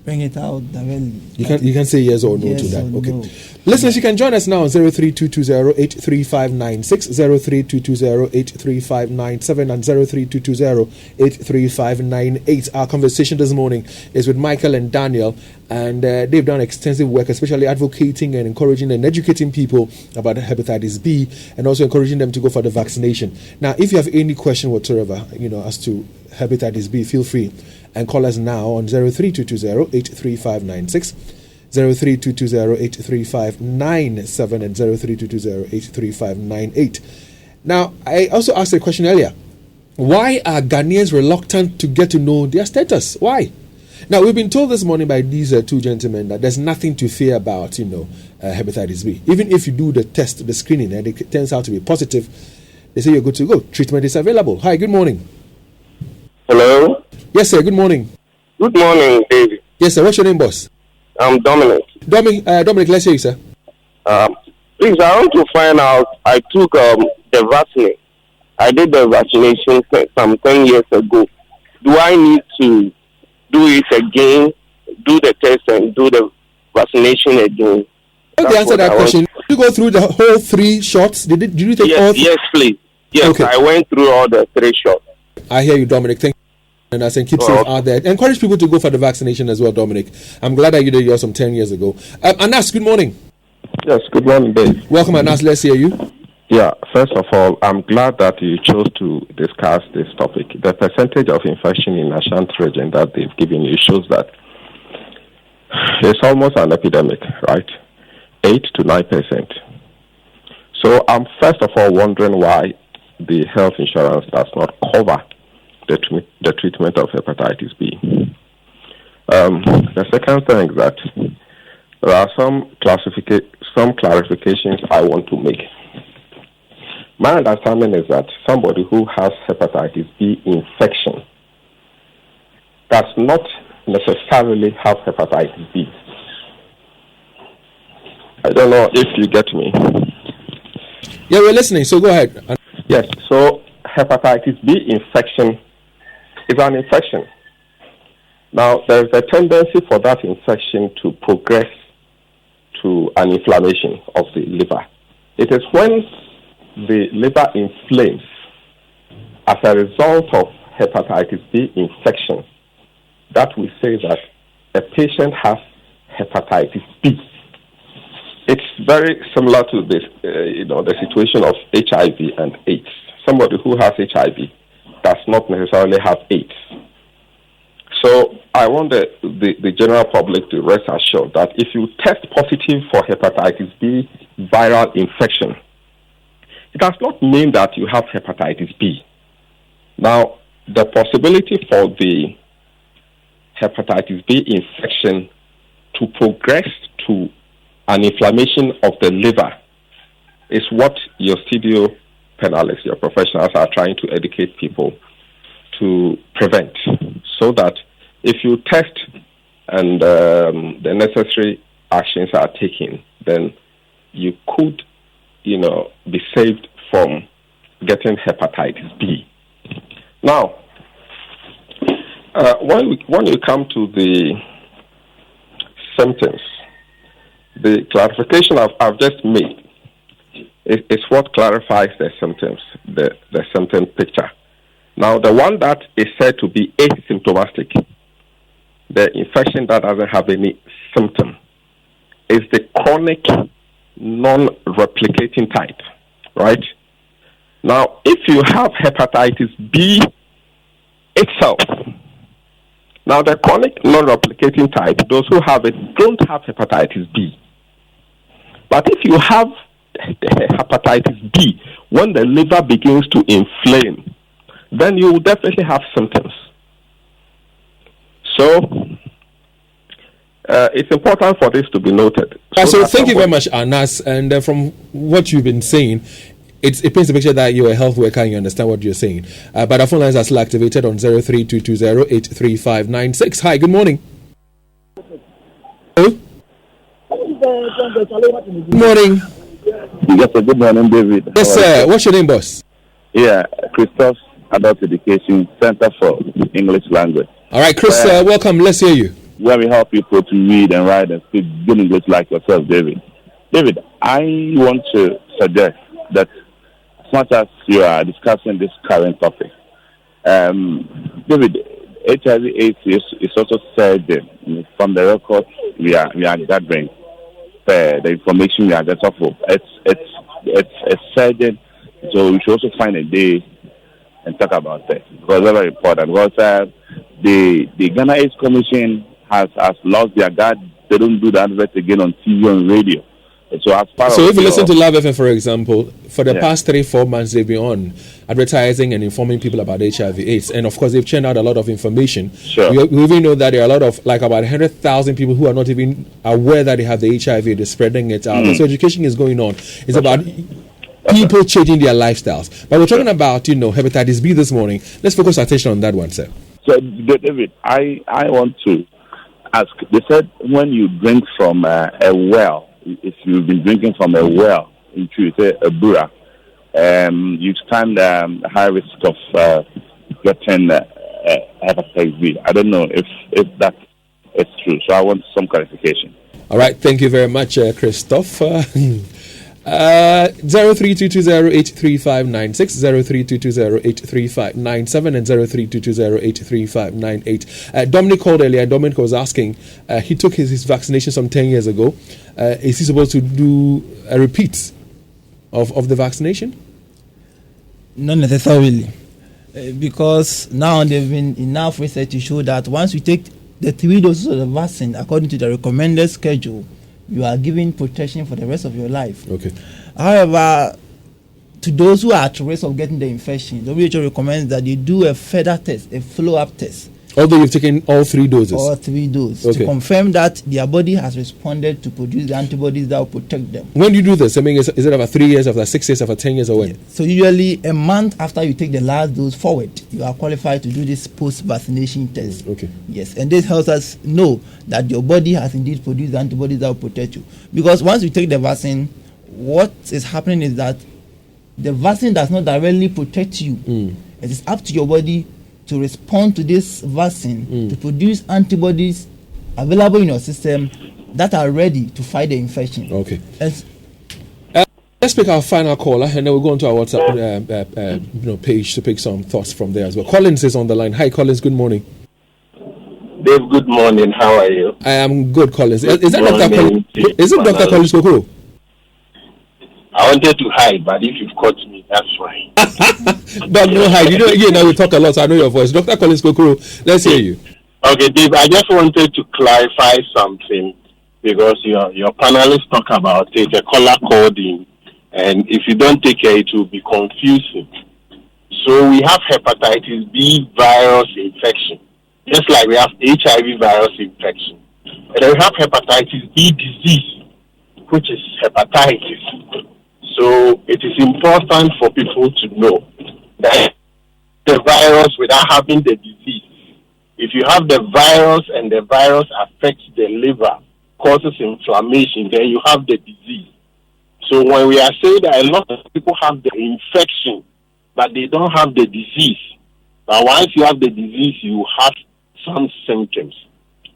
bring it out directly. You can say yes or no to that. Okay. No. Listeners, you can join us now on 03220-83596, 03220-83597, and 03220-83598. Our conversation this morning is with Michael and Daniel, and they've done extensive work, especially advocating and encouraging and educating people about hepatitis B, and also encouraging them to go for the vaccination. Now, if you have any question whatsoever, as to hepatitis B, feel free and call us now on 03220-83596, 03220-83597, and 03220-83598. Now, I also asked a question earlier. Why are Ghanaians reluctant to get to know their status? Why? Now, we've been told this morning by these two gentlemen that there's nothing to fear about, hepatitis B. Even if you do the test, the screening, and it turns out to be positive, they say you're good to go. Treatment is available. Hi, good morning. Hello? Yes, sir. Good morning. Good morning, David. Yes, sir. What's your name, boss? I'm Dominic. Dominic, let's hear you, sir. Please, I want to find out. I took the vaccine. I did the vaccination some 10 years ago. Do I need to do it again, do the test and do the vaccination again? Okay, answer that question. Did you go through the whole 3 shots? Did you take all 3? Yes, please. Yes, okay. I went through all the 3 shots. I hear you, Dominic. Thank you. And I say keep safe out there. Encourage people to go for the vaccination as well, Dominic. I'm glad that you did yours some 10 years ago. Anas, good morning. Yes, good morning, Dave. Welcome, Anas. Let's hear you. Yeah, first of all, I'm glad that you chose to discuss this topic. The percentage of infection in Ashanti region that they've given you shows that it's almost an epidemic, right? 8 to 9%. So I'm first of all wondering why the health insurance does not cover the treatment of hepatitis B. The second thing is that there are some clarifications I want to make. My understanding is that somebody who has hepatitis B infection does not necessarily have hepatitis B. I don't know if you get me. Yeah, we're listening, so go ahead. Yes, so hepatitis B infection is an infection. Now, there's a tendency for that infection to progress to to an inflammation of the liver. It is when the liver inflames as a result of hepatitis B infection that we say that a patient has hepatitis B. It's very similar to this, the situation of HIV and AIDS. Somebody who has HIV does not necessarily have AIDS. So I want the general public to rest assured that if you test positive for hepatitis B viral infection, it does not mean that you have hepatitis B. Now, the possibility for the hepatitis B infection to progress to an inflammation of the liver is what your studio panelists, your professionals are trying to educate people to prevent, so that if you test and the necessary actions are taken, then you could, be saved from getting hepatitis B. Now, when you come to the symptoms, the clarification I've just made is what clarifies the symptoms, the symptom picture. Now, the one that is said to be asymptomatic, the infection that doesn't have any symptom, is the chronic non-replicating type, right? Now, if you have hepatitis B itself, now the chronic non-replicating type, those who have it don't have hepatitis B. But if you have hepatitis B, when the liver begins to inflame, then you will definitely have symptoms. So, it's important for this to be noted. So thank you very much, Anas. And from what you've been saying, it paints the picture that you're a health worker and you understand what you're saying. But our phone lines are still activated on 03220-83596. Hi, good morning. Hello? Good morning. Yes, sir. Good morning, David. Yes, sir. What's your name, boss? Yeah, Christoph, Adult Education Center for English Language. All right, Chris, welcome. Let's hear you. Where we help people to read and write and speak good English like yourself, David. David, I want to suggest that as much as you are discussing this current topic, David, HIV/AIDS is also said from the records we are gathering, the information we are getting off of. It's said, so we should also find a day and talk about it, because it's very important. Because the Ghana AIDS Commission has lost their guard. They don't do the advert again on TV and radio. So if you listen to Love FM, for example, for the past 3-4 months, they've been on advertising and informing people about HIV/AIDS, and of course, they've churned out a lot of information. Sure. We even know that there are a lot of, about 100,000 people who are not even aware that they have the HIV. They're spreading it out. So education is going on. It's about people changing their lifestyles. But we're talking about, hepatitis B this morning. Let's focus our attention on that one, sir. So, David, I want to ask. They said when you drink from a well, if you've been drinking from a well into a bura, you stand high risk of getting hepatitis B. I don't know if that is true. So I want some clarification. All right. Thank you very much, Christoph. 0322083596, 0322083597, and 0322083598. Dominic called earlier. Dominic was asking, he took his vaccination some 10 years ago. Is he supposed to do a repeat of the vaccination? Not necessarily, because now there's been enough research to show that once you take the 3 doses of the vaccine according to the recommended schedule, you are given protection for the rest of your life. Okay. However, to those who are at risk of getting the infection, WHO recommends that you do a further test, a follow-up test. Although you've taken all 3 doses? All 3 doses. Okay. To confirm that their body has responded to produce the antibodies that will protect them. When do you do this? I mean, is it after 3 years, after 6 years, after 10 years, or when? Yeah. So usually a month after you take the last dose forward, you are qualified to do this post-vaccination test. Okay. Yes, and this helps us know that your body has indeed produced the antibodies that will protect you. Because once you take the vaccine, what is happening is that the vaccine does not directly protect you. It is up to your body to respond to this vaccine to produce antibodies available in your system that are ready to fight the infection. Okay. Let's pick our final caller, and then we'll go into our WhatsApp page to pick some thoughts from there as well. Collins is on the line. Hi, Collins. Good morning. Dave, good morning. How are you? I am good, Collins. Is that morning, Dr. Collins? Is it Dr. Collins Kokoro? I wanted to hide, but if you've caught me, that's fine. But no hide. You know, we talk a lot, so I know your voice. Dr. Collins Kokoro, let's hear you. Okay, Dave, I just wanted to clarify something because your panelists talk about it, a color coding, and if you don't take care, it will be confusing. So we have hepatitis B virus infection, just like we have HIV virus infection. And then we have hepatitis B disease, which is hepatitis. So it is important for people to know that the virus without having the disease. If you have the virus and the virus affects the liver, causes inflammation, then you have the disease. So when we are saying that a lot of people have the infection, but they don't have the disease, but once you have the disease, you have some symptoms.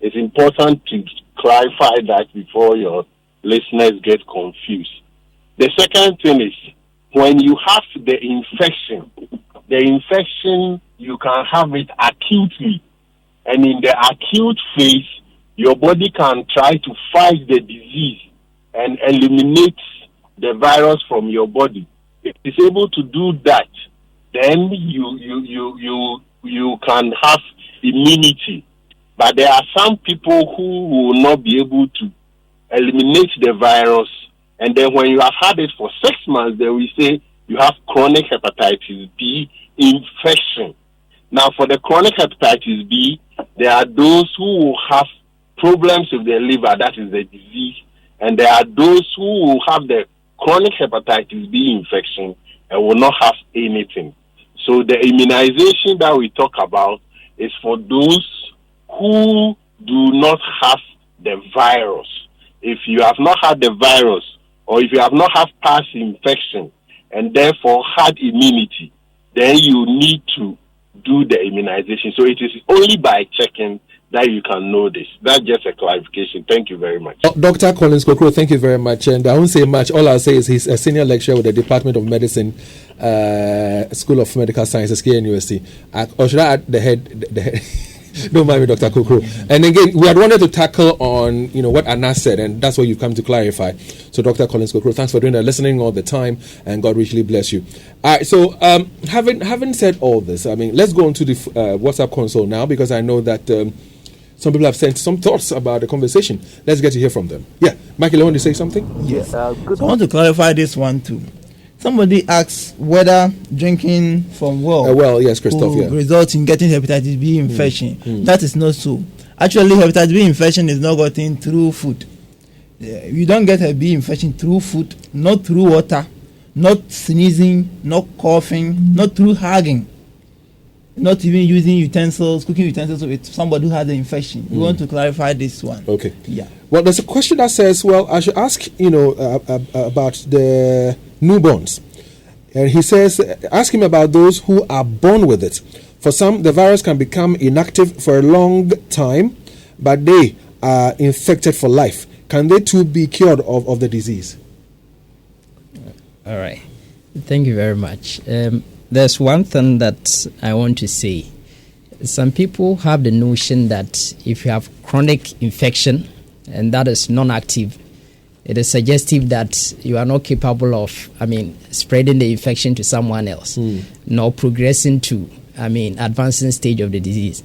It's important to clarify that before your listeners get confused. The second thing is, when you have the infection, you can have it acutely. And in the acute phase, your body can try to fight the disease and eliminate the virus from your body. If it's able to do that, then you can have immunity. But there are some people who will not be able to eliminate the virus, and then when you have had it for 6 months, then we say you have chronic hepatitis B infection. Now, for the chronic hepatitis B, there are those who will have problems with their liver, that is the disease, and there are those who will have the chronic hepatitis B infection and will not have anything. So the immunization that we talk about is for those who do not have the virus. If you have not had the virus, or if you have not had past infection and therefore had immunity, then you need to do the immunization. So it is only by checking that you can know this. That's just a clarification. Thank you very much. Dr. Collins Kokoro, thank you very much. And I won't say much. All I'll say is he's a senior lecturer with the Department of Medicine, School of Medical Sciences, KNUST. Or should I add the head? Don't mind me, Dr. Kokoro. And again, we had wanted to tackle on, what Anna said, and that's what you've come to clarify. So, Dr. Collins Kokoro, thanks for doing that, listening all the time, and God richly bless you. All right, so having said all this, let's go on to the WhatsApp console now, because I know that some people have sent some thoughts about the conversation. Let's get to hear from them. Yeah, Michael, you want to say something? Yes. So I want to clarify this one too. Somebody asks whether drinking from well, yes, Christoph, will result in getting hepatitis B infection. That is not so. Actually, hepatitis B infection is not gotten through food. You don't get a B infection through food, not through water, not sneezing, not coughing, not through hugging, not even using utensils, cooking utensils with somebody who has the infection. We want to clarify this one. Okay. Yeah. Well, there's a question that says, I should ask, about the newborns. And he says, ask him about those who are born with it. For some, the virus can become inactive for a long time, but they are infected for life. Can they too be cured of the disease? All right. Thank you very much. There's one thing that I want to say. Some people have the notion that if you have chronic infection and that is non-active, it is suggestive that you are not capable of, spreading the infection to someone else, nor progressing to, advancing stage of the disease.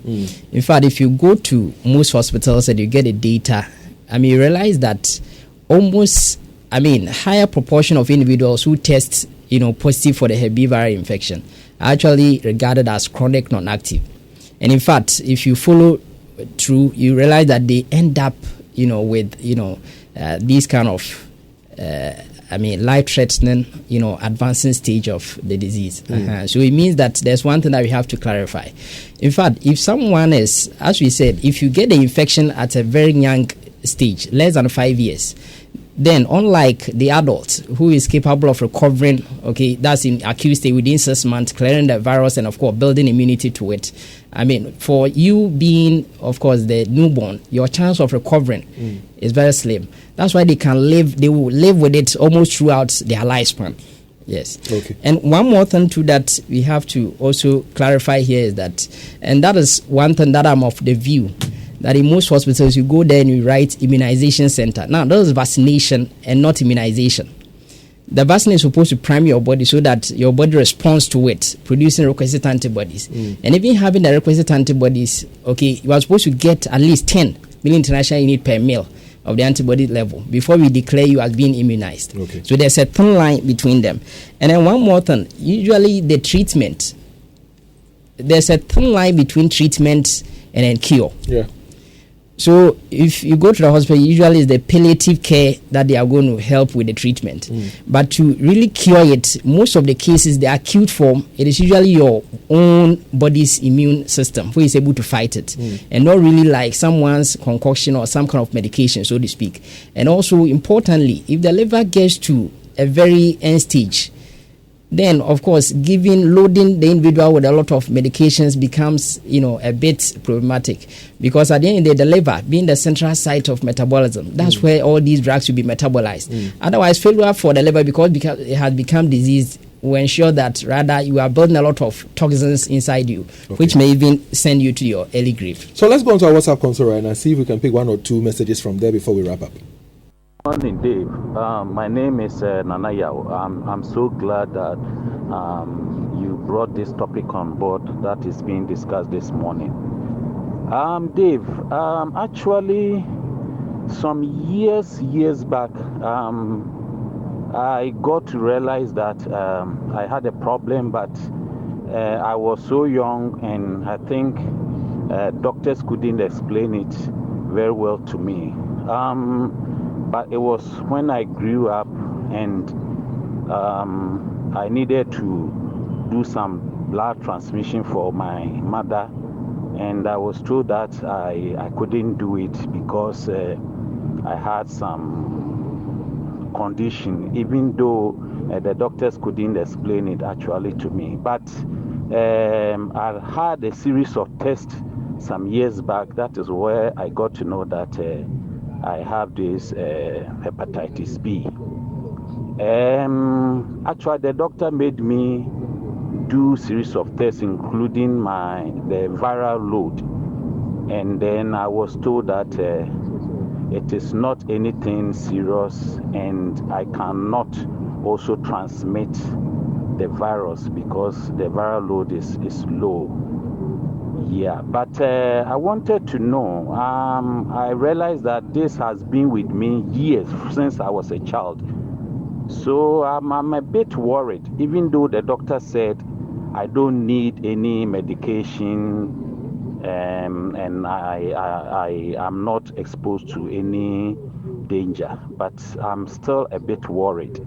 In fact, if you go to most hospitals and you get the data, you realize that almost, higher proportion of individuals who test, positive for the Hep B viral infection are actually regarded as chronic non-active. And in fact, if you follow through, you realize that they end up, with, these kind of, life-threatening, advancing stage of the disease. So it means that there's one thing that we have to clarify. In fact, if someone is, as we said, if you get the infection at a very young stage, less than 5 years, Then, unlike the adult who is capable of recovering, okay, that's in acute state within 6 months, clearing the virus and, of course, building immunity to it. I mean, for you being, of course, the newborn, your chance of recovering is very slim. That's why they will live with it almost throughout their lifespan. Yes. Okay. And one more thing too that we have to also clarify here is that, and that is one thing that I'm of the view, that in most hospitals you go there and you write immunization center. Now, that is vaccination and not immunization. The vaccine is supposed to prime your body so that your body responds to it, producing requisite antibodies. And even having the requisite antibodies, okay, you are supposed to get at least 10 million international units per mil of the antibody level before we declare you as being immunized. Okay. So there's a thin line between them. And then one more thing, usually the treatment, there's a thin line between treatment and then cure. Yeah. So if you go to the hospital, usually it's the palliative care that they are going to help with the treatment. But to really cure it, most of the cases, the acute form, it is usually your own body's immune system who is able to fight it. And not really like someone's concoction or some kind of medication, so to speak. And also, importantly, if the liver gets to a very end stage, then of course loading the individual with a lot of medications becomes a bit problematic, because at the end of the day, the liver being the central site of metabolism, that's where all these drugs will be metabolized. Otherwise, failure for the liver because it has become diseased will ensure that rather you are building a lot of toxins inside you, which may even send you to your early grave. So let's go on to our WhatsApp console right now and see if we can pick one or two messages from there before we wrap up. Morning, Dave. My name is Nana Yao. I'm so glad that you brought this topic on board that is being discussed this morning. Dave, actually, some years back, I got to realize that I had a problem, but I was so young, and I think doctors couldn't explain it very well to me. But it was when I grew up and I needed to do some blood transmission for my mother, and I was told that I couldn't do it because I had some condition, even though the doctors couldn't explain it actually to me. But I had a series of tests some years back. That is where I got to know that I have this hepatitis B. Actually, the doctor made me do series of tests, including the viral load, and then I was told that it is not anything serious, and I cannot also transmit the virus because the viral load is low. Yeah, but I wanted to know, I realized that this has been with me years, since I was a child. So I'm a bit worried, even though the doctor said I don't need any medication, and I am not exposed to any danger. But I'm still a bit worried,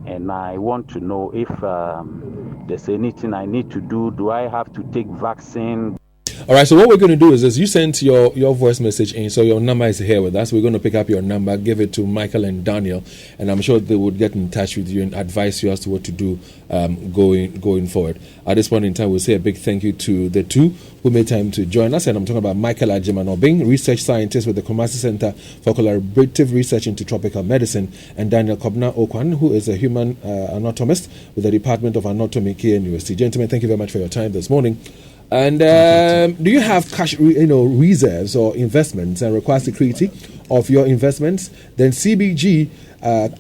and I want to know if there's anything I need to do. Do I have to take vaccine? All right, so what we're going to do is you sent your voice message in, so your number is here with us. We're going to pick up your number, give it to Michael and Daniel, and I'm sure they would get in touch with you and advise you as to what to do going forward. At this point in time, we'll say a big thank you to the two who made time to join us, and I'm talking about Michael Ajimanobing, research scientist with the Kumasi Center for Collaborative Research into Tropical Medicine, and Daniel Kobna Okwan, who is a human anatomist with the Department of Anatomy, KNUST. Gentlemen, thank you very much for your time this morning. And do you have cash, reserves or investments and require security of your investments? Then CBG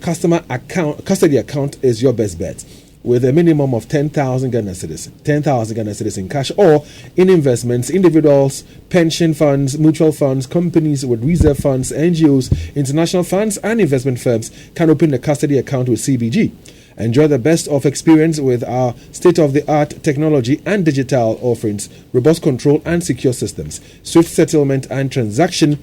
custody account is your best bet, with a minimum of 10,000 Ghana cedis in cash or in investments. Individuals, pension funds, mutual funds, companies with reserve funds, NGOs, international funds, and investment firms can open a custody account with CBG. Enjoy the best of experience with our state-of-the-art technology and digital offerings, robust control and secure systems, swift settlement and transaction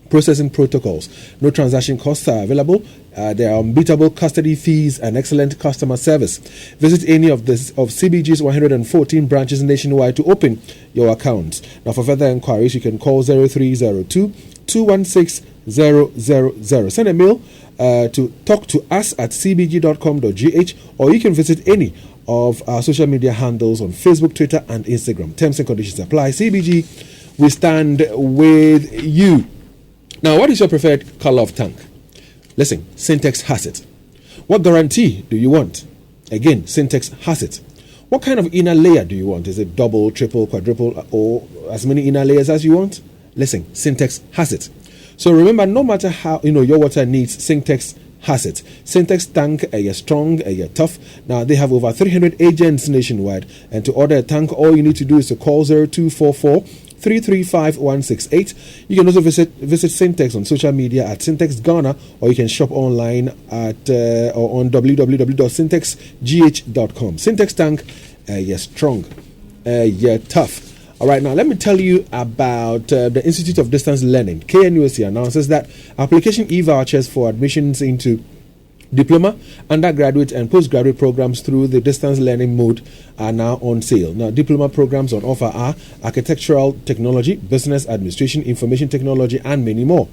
processing protocols. No transaction costs are available. There are unbeatable custody fees and excellent customer service. Visit any of CBG's 114 branches nationwide to open your accounts. Now, for further inquiries, you can call 0302 216 Send a mail to talktous@cbg.com.gh, or you can visit any of our social media handles on Facebook, Twitter, and Instagram. Terms and conditions apply. CBG, we stand with you. Now, what is your preferred color of tank? Listen, Syntex has it. What guarantee do you want? Again, Syntex has it. What kind of inner layer do you want? Is it double, triple, quadruple, or as many inner layers as you want? Listen, Syntex has it. So remember, no matter how your water needs, Syntex has it. Syntex tank, you're strong, you're tough. Now they have over 300 agents nationwide, and to order a tank, all you need to do is to call 0244-335-168. You can also visit Syntex on social media at Syntex Ghana, or you can shop online at or on www.syntexgh.com. Syntex tank, you're strong, you're tough. All right, now let me tell you about the Institute of Distance Learning. KNUST announces that application e-vouchers for admissions into diploma, undergraduate, and postgraduate programs through the distance learning mode are now on sale. Now, diploma programs on offer are architectural technology, business administration, information technology, and many more.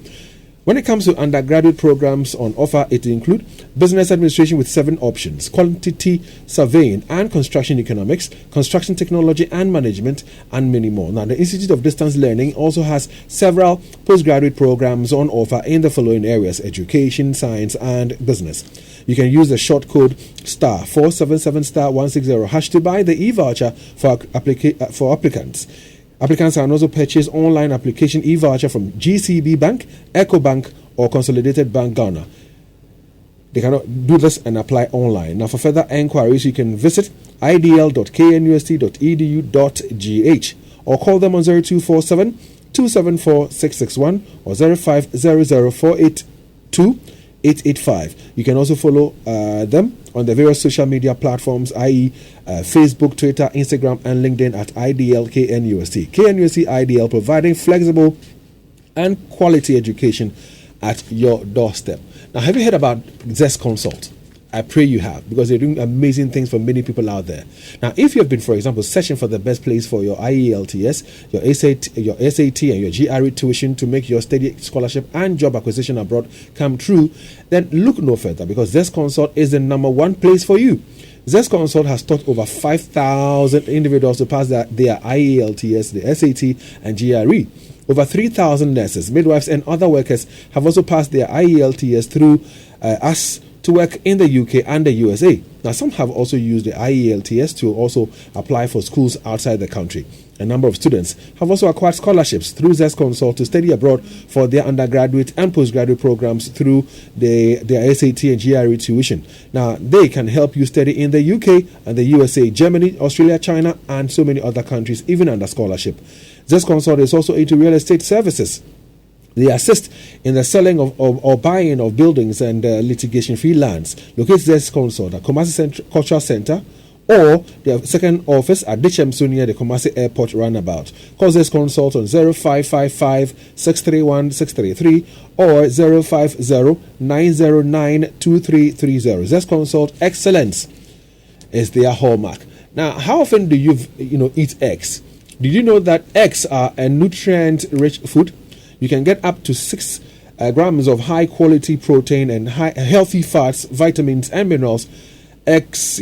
When it comes to undergraduate programs on offer, it includes business administration with 7 options, quantity surveying and construction economics, construction technology and management, and many more. Now, the Institute of Distance Learning also has several postgraduate programs on offer in the following areas: education, science, and business. You can use the short code *477*160# to buy the e-voucher for applicants. Applicants can also purchase online application e-voucher from GCB Bank, EcoBank, or Consolidated Bank Ghana. They cannot do this and apply online. Now, for further enquiries, you can visit idl.knust.edu.gh or call them on 0247-274-661 or 0500-482-885. You can also follow them on the various social media platforms, i.e. Facebook, Twitter, Instagram, and LinkedIn at IDL KNUST. KNUST IDL, providing flexible and quality education at your doorstep. Now, have you heard about Zest Consult? I pray you have, because they're doing amazing things for many people out there. Now, if you have been, for example, searching for the best place for your IELTS, your SAT, and your GRE tuition to make your study scholarship and job acquisition abroad come true, then look no further, because Zest Consult is the #1 place for you. Zest Consult has taught over 5,000 individuals to pass their IELTS, the SAT, and GRE. Over 3,000 nurses, midwives, and other workers have also passed their IELTS through us to work in the UK and the USA. Now, some have also used the IELTS to also apply for schools outside the country. A number of students have also acquired scholarships through Zest Consult to study abroad for their undergraduate and postgraduate programs through their SAT and GRE tuition. Now, they can help you study in the UK and the USA, Germany, Australia, China, and so many other countries, even under scholarship. Zest Consult is also into real estate services. They assist in the selling of or buying of buildings and litigation-free lands. Locate Zest Consult at Kumasi Cultural Center or their second office at Dichemsu near the Kumasi Airport Roundabout. Call Zest Consult on 0555-631-633 or 050-909-2330. Zest Consult, excellence is their hallmark. Now, how often do you eat eggs? Did you know that eggs are a nutrient-rich food? You can get up to 6 grams of high-quality protein and healthy fats, vitamins, and minerals. Eggs,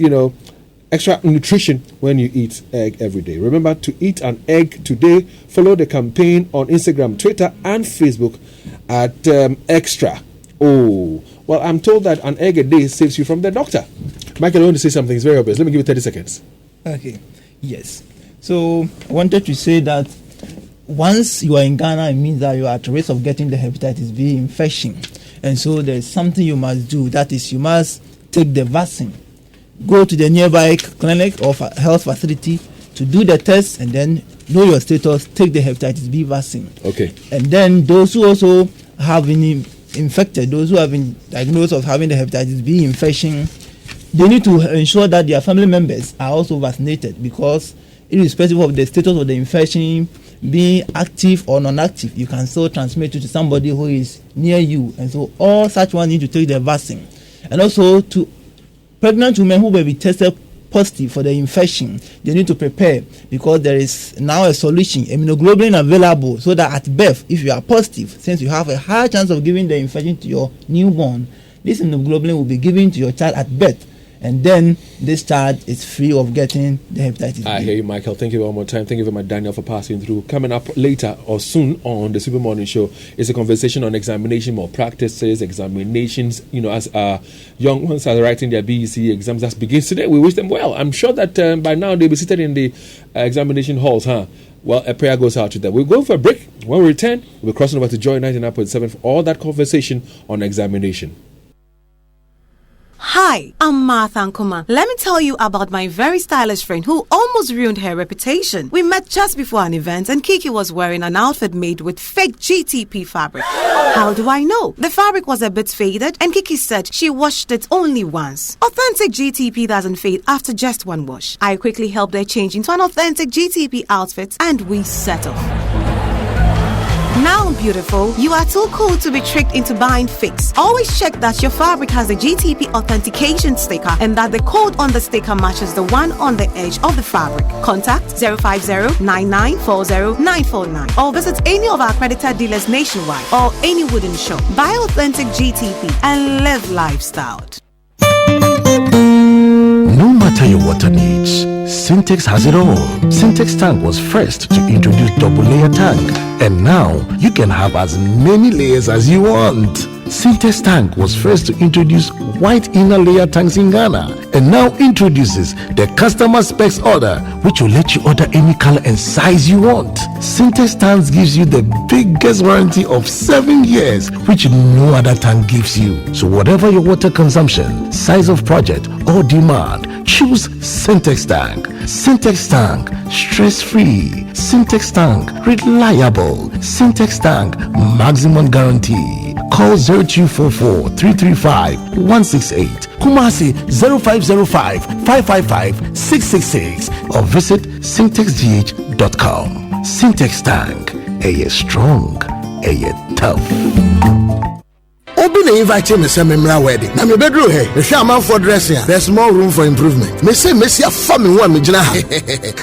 extra nutrition when you eat egg every day. Remember to eat an egg today. Follow the campaign on Instagram, Twitter, and Facebook at Extra. Oh, well, I'm told that an egg a day saves you from the doctor. Michael, I want to say something. It's very obvious. Let me give you 30 seconds. Okay. Yes. So I wanted to say that once you are in Ghana, it means that you are at risk of getting the hepatitis B infection. And so there's something you must do. That is, you must take the vaccine. Go to the nearby clinic or health facility to do the test and then know your status, take the hepatitis B vaccine. Okay. And then those who also have been infected, those who have been diagnosed of having the hepatitis B infection, they need to ensure that their family members are also vaccinated, because irrespective of the status of the infection, being active or non-active, you can still transmit it to somebody who is near you. And so all such ones need to take the vaccine. And also to pregnant women who will be tested positive for the infection, they need to prepare, because there is now a solution, immunoglobulin available, so that at birth, if you are positive, since you have a high chance of giving the infection to your newborn, this immunoglobulin will be given to your child at birth, and then this child is free of getting the hepatitis B. I hear you, Michael. Thank you one more time. Thank you very much, Daniel, for passing through. Coming up later or soon on the Super Morning Show is a conversation on examination, more practices, examinations. As young ones are writing their BEC exams that begins today, we wish them well. I'm sure that by now they'll be seated in the examination halls, huh? Well, a prayer goes out to them. We'll go for a break. When we return, we'll be crossing over to Joy 99.7 for all that conversation on examination. Hi, I'm Martha Nkuma. Let me tell you about my very stylish friend who almost ruined her reputation. We met just before an event and Kiki was wearing an outfit made with fake GTP fabric. How do I know? The fabric was a bit faded and Kiki said she washed it only once. Authentic GTP doesn't fade after just one wash. I quickly helped her change into an authentic GTP outfit and we set off. Now, beautiful, you are too cool to be tricked into buying fakes. Always check that your fabric has a GTP authentication sticker and that the code on the sticker matches the one on the edge of the fabric. Contact 050-9940-949 or visit any of our accredited dealers nationwide or any wooden shop. Buy authentic GTP and live lifestyle. No matter your water needs, Syntex has it all. Syntex tank was first to introduce double layer tank, and now you can have as many layers as you want. Syntex tank was first to introduce white inner layer tanks in Ghana, and now introduces the customer specs order, which will let you order any color and size you want. Syntex tanks gives you the biggest warranty of 7 years, which no other tank gives you. So whatever your water consumption, size of project or demand, choose Syntex tank. Syntex tank, stress-free. Syntex tank, reliable. Syntex tank, maximum guarantee. Call 0244-335-168, Kumasi 0505-555-666, or visit syntexgh.com. Syntex tank, a strong, a tough. Obi na invite me say memra wedding. Na me bedroom here. Me hwe am for dressing. There's more room for improvement. Me say Messi afa me ho me gina ha.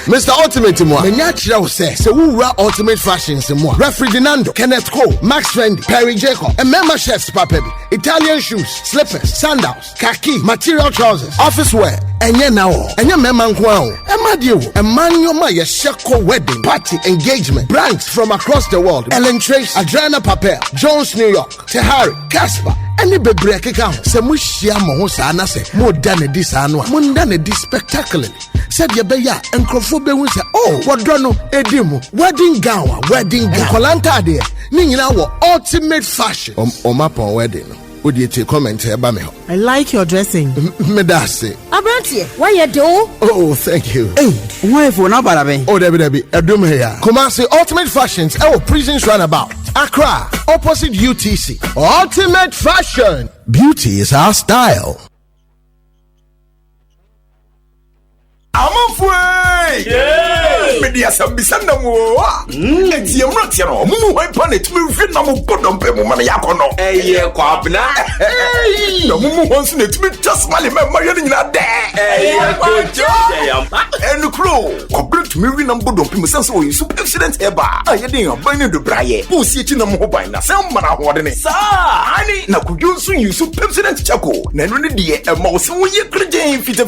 Mr. Ultimate mo. Me nya kire wo say wo wura Ultimate Fashions mo. Refrigerando, Kenneth Cole, Max Fendi, Perry Jacob, and member chefs papa bi. Italian shoes, slippers, sandals, khaki, material trousers, office wear. Enye na wo. Enye member nko a wo. Ema die wo. Emmanuel ma ye sheko wedding, party, engagement. Brands from across the world. Ellen Trace, Adriana Papel, Jones New York, Tehari, Casper, any bebre keka ho se mo hia mo ho sa na se mo da na di sa no a mo nda na di spectacularly said ye be ya enkrofo be hu se wodo no edi mu wedding gown kolanta de ni nyina wo Ultimate Fashion o mapon wedding no would you take comment here by me? I like your dressing. Medase. Abrantie, why you do? Oh, thank you. Hey, why for na barabe? Oh, Debbie, Edum here. Kumasi Ultimate Fashions, Prisons Runabout. Accra, opposite UTC. Ultimate Fashion. Beauty is our style. Amafwe! Media sambisanda mo. Enti emrati no. Mumu hwan pa na tumi hwe na mo bodom pe mo ma yakono. Eye kwabna. No mumu hwan so na tumi just mali me ma ye nyina de. Eye kwajo. Enu kro. Kwabna tumi hwe na bodom pe mo sense o yisu accident eba. Aye den oban ne do braye. Po si echi na mo hoban na sem ma na hode ne. Sa ani na kudwo so yisu accident chako. Na enu ne de e ma wo se wo ye krejen fita.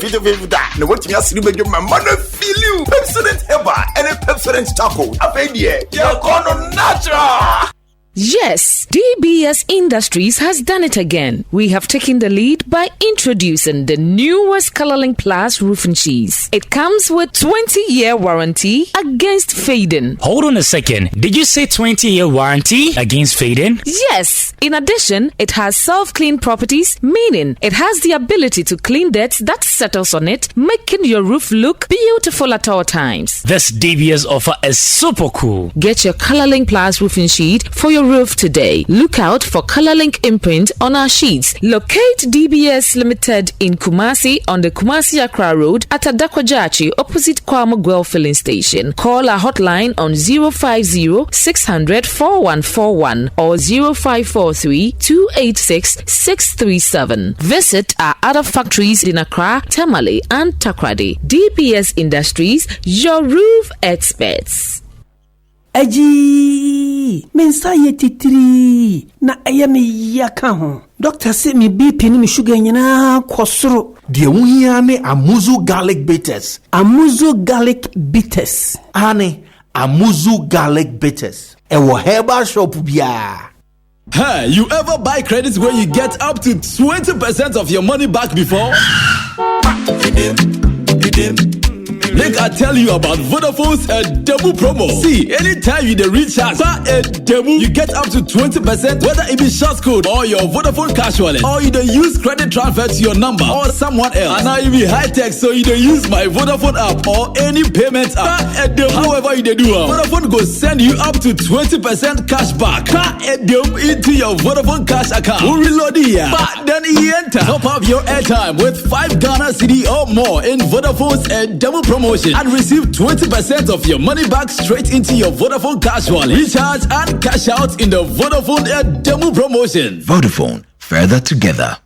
Na watimi asiri my mother feel you. Pepsodent Eba and a Pepsodent Taco. A baby, you're gonna natural. Yes, DBS Industries has done it again. We have taken the lead by introducing the newest Colorlink Plus roofing sheets. It comes with 20-year warranty against fading. Hold on a second. Did you say 20-year warranty against fading? Yes. In addition, it has self-clean properties, meaning it has the ability to clean dirt that settles on it, making your roof look beautiful at all times. This DBS offer is super cool. Get your Colorlink Plus roofing sheet for your your roof today. Look out for Colorlink imprint on our sheets. Locate DBS Limited in Kumasi on the Kumasi-Accra Road at Adakwajachi opposite Kwamo Guel filling station. Call our hotline on 050-600-4141 or 0543-286-637. Visit our other factories in Accra, Tamale and Takrady. DBS Industries, your roof experts. Aji, mensa ye titiri na ayame yaka ho. Doctor say me BP ni me sugar nyina kwosoro. De wuhia ne Amuzu garlic bitters. Amuzu garlic bitters. Ane Amuzu garlic bitters. Ewo herbal shop bia. Hey, you ever buy credits where you get up to 20% of your money back before? Make I tell you about Vodafone's demo promo. See, anytime you recharge a demo, you get up to 20%, whether it be short code or your Vodafone cash wallet, or you use credit transfer to your number or someone else. And now you be high tech, so you use my Vodafone app or any payment app. However you do, Vodafone go send you up to 20% cash back into your Vodafone cash account. We'll reload here, but then you enter. Top up your airtime with 5 Ghana cedi or more in Vodafone's demo promotion and receive 20% of your money back straight into your Vodafone cash wallet. Recharge and cash out in the Vodafone demo promotion. Vodafone, further together.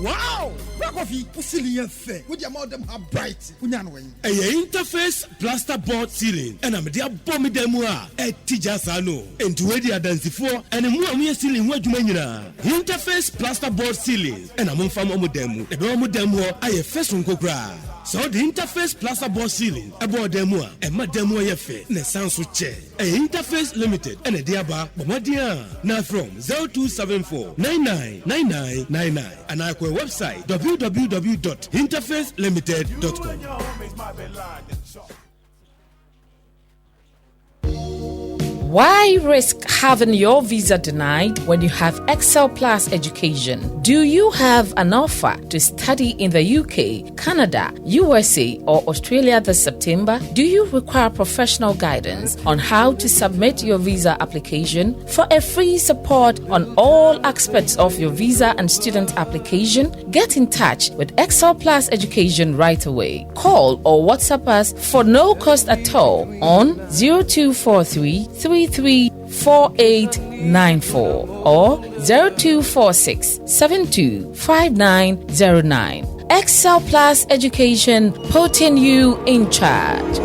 Wow! Coffee, Pusilian fair. Would you amount them have bright? A interface plaster board ceiling, and I'm dear bomb demua, a tijasano, and to ready a dance for, and a more ceiling what you mean. Interface plaster board ceiling, and I'm on Famu demo, a Romo demo, I have first one cobra. So the interface plaster board ceiling, a board demo, and my demo yefe, and a sound chair. A interface limited, and a diaba, Bomadia. Now from 0274 999999, and I call website www.interfacelimited.com. Why risk having your visa denied when you have Excel Plus education? Do you have an offer to study in the UK, Canada, USA, or Australia this September? Do you require professional guidance on how to submit your visa application? For a free support on all aspects of your visa and student application, get in touch with Excel Plus Education right away. Call or WhatsApp us for no cost at all on 0243 334894 or 0246 725909. Excel Plus Education, putting you in charge.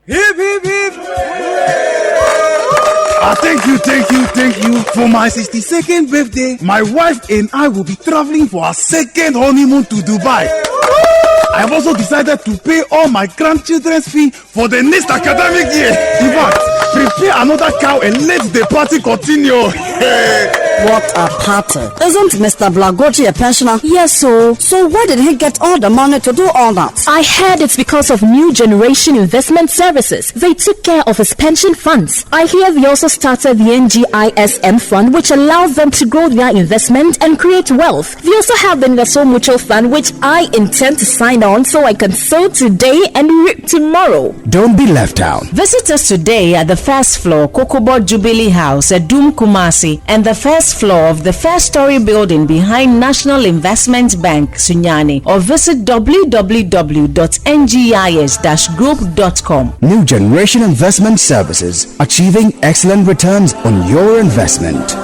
Hip, hip, hip. Thank you. For my 62nd birthday, my wife and I will be traveling for our second honeymoon to Dubai. I have also decided to pay all my grandchildren's fee for the next academic year. In fact, prepare another cow and let the party continue. What a party. Isn't Mr. Blagoji a pensioner? Yes, so where did he get all the money to do all that? I heard it's because of New Generation Investment Services. They took care of his pension funds. I hear they also started the NGISM fund, which allows them to grow their investment and create wealth. They also have the Naso Mutual Fund, which I intend to sign on so I can sow today and reap tomorrow. Don't be left out. Visit us today at the first floor, Kokobo Jubilee House at Doom Kumasi, and the first floor of the first story building behind National Investment Bank, Sunyani, or visit www.ngis-group.com. New Generation Investment Services, achieving excellent returns on your investment.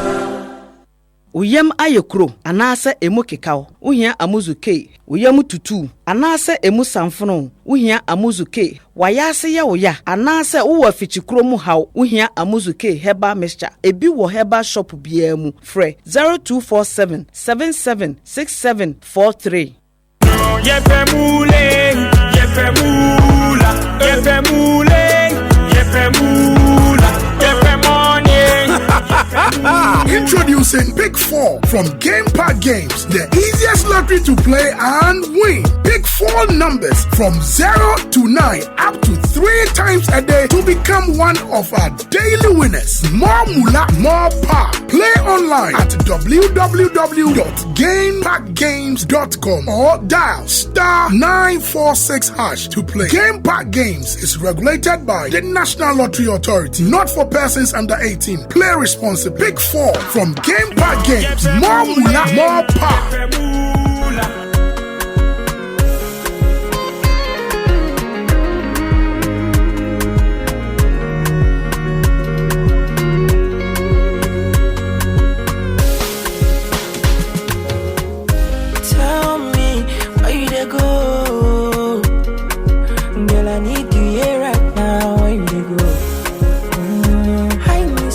Uyam ayekro anase emu kekao uhia amuzu ke uyam tutu anase emu samfono uhia amuzu ke wayase ya oya anase uwa fichikro mu haw uhia amuzu ke heba mixture ebi wo heba shop bia mu frɛ 0247 776743 yefemule Introducing Pick 4 from Game Park Games, the easiest lottery to play and win. Pick 4 numbers from 0 to 9 up to 3 times a day to become one of our daily winners. More moolah, more power. Play online at www.gamepackgames.com or dial *946# to play. Game Park Games is regulated by the National Lottery Authority, not for persons under 18. Play responsibly. Pick 4 from Game Park Games. More moolah, more power.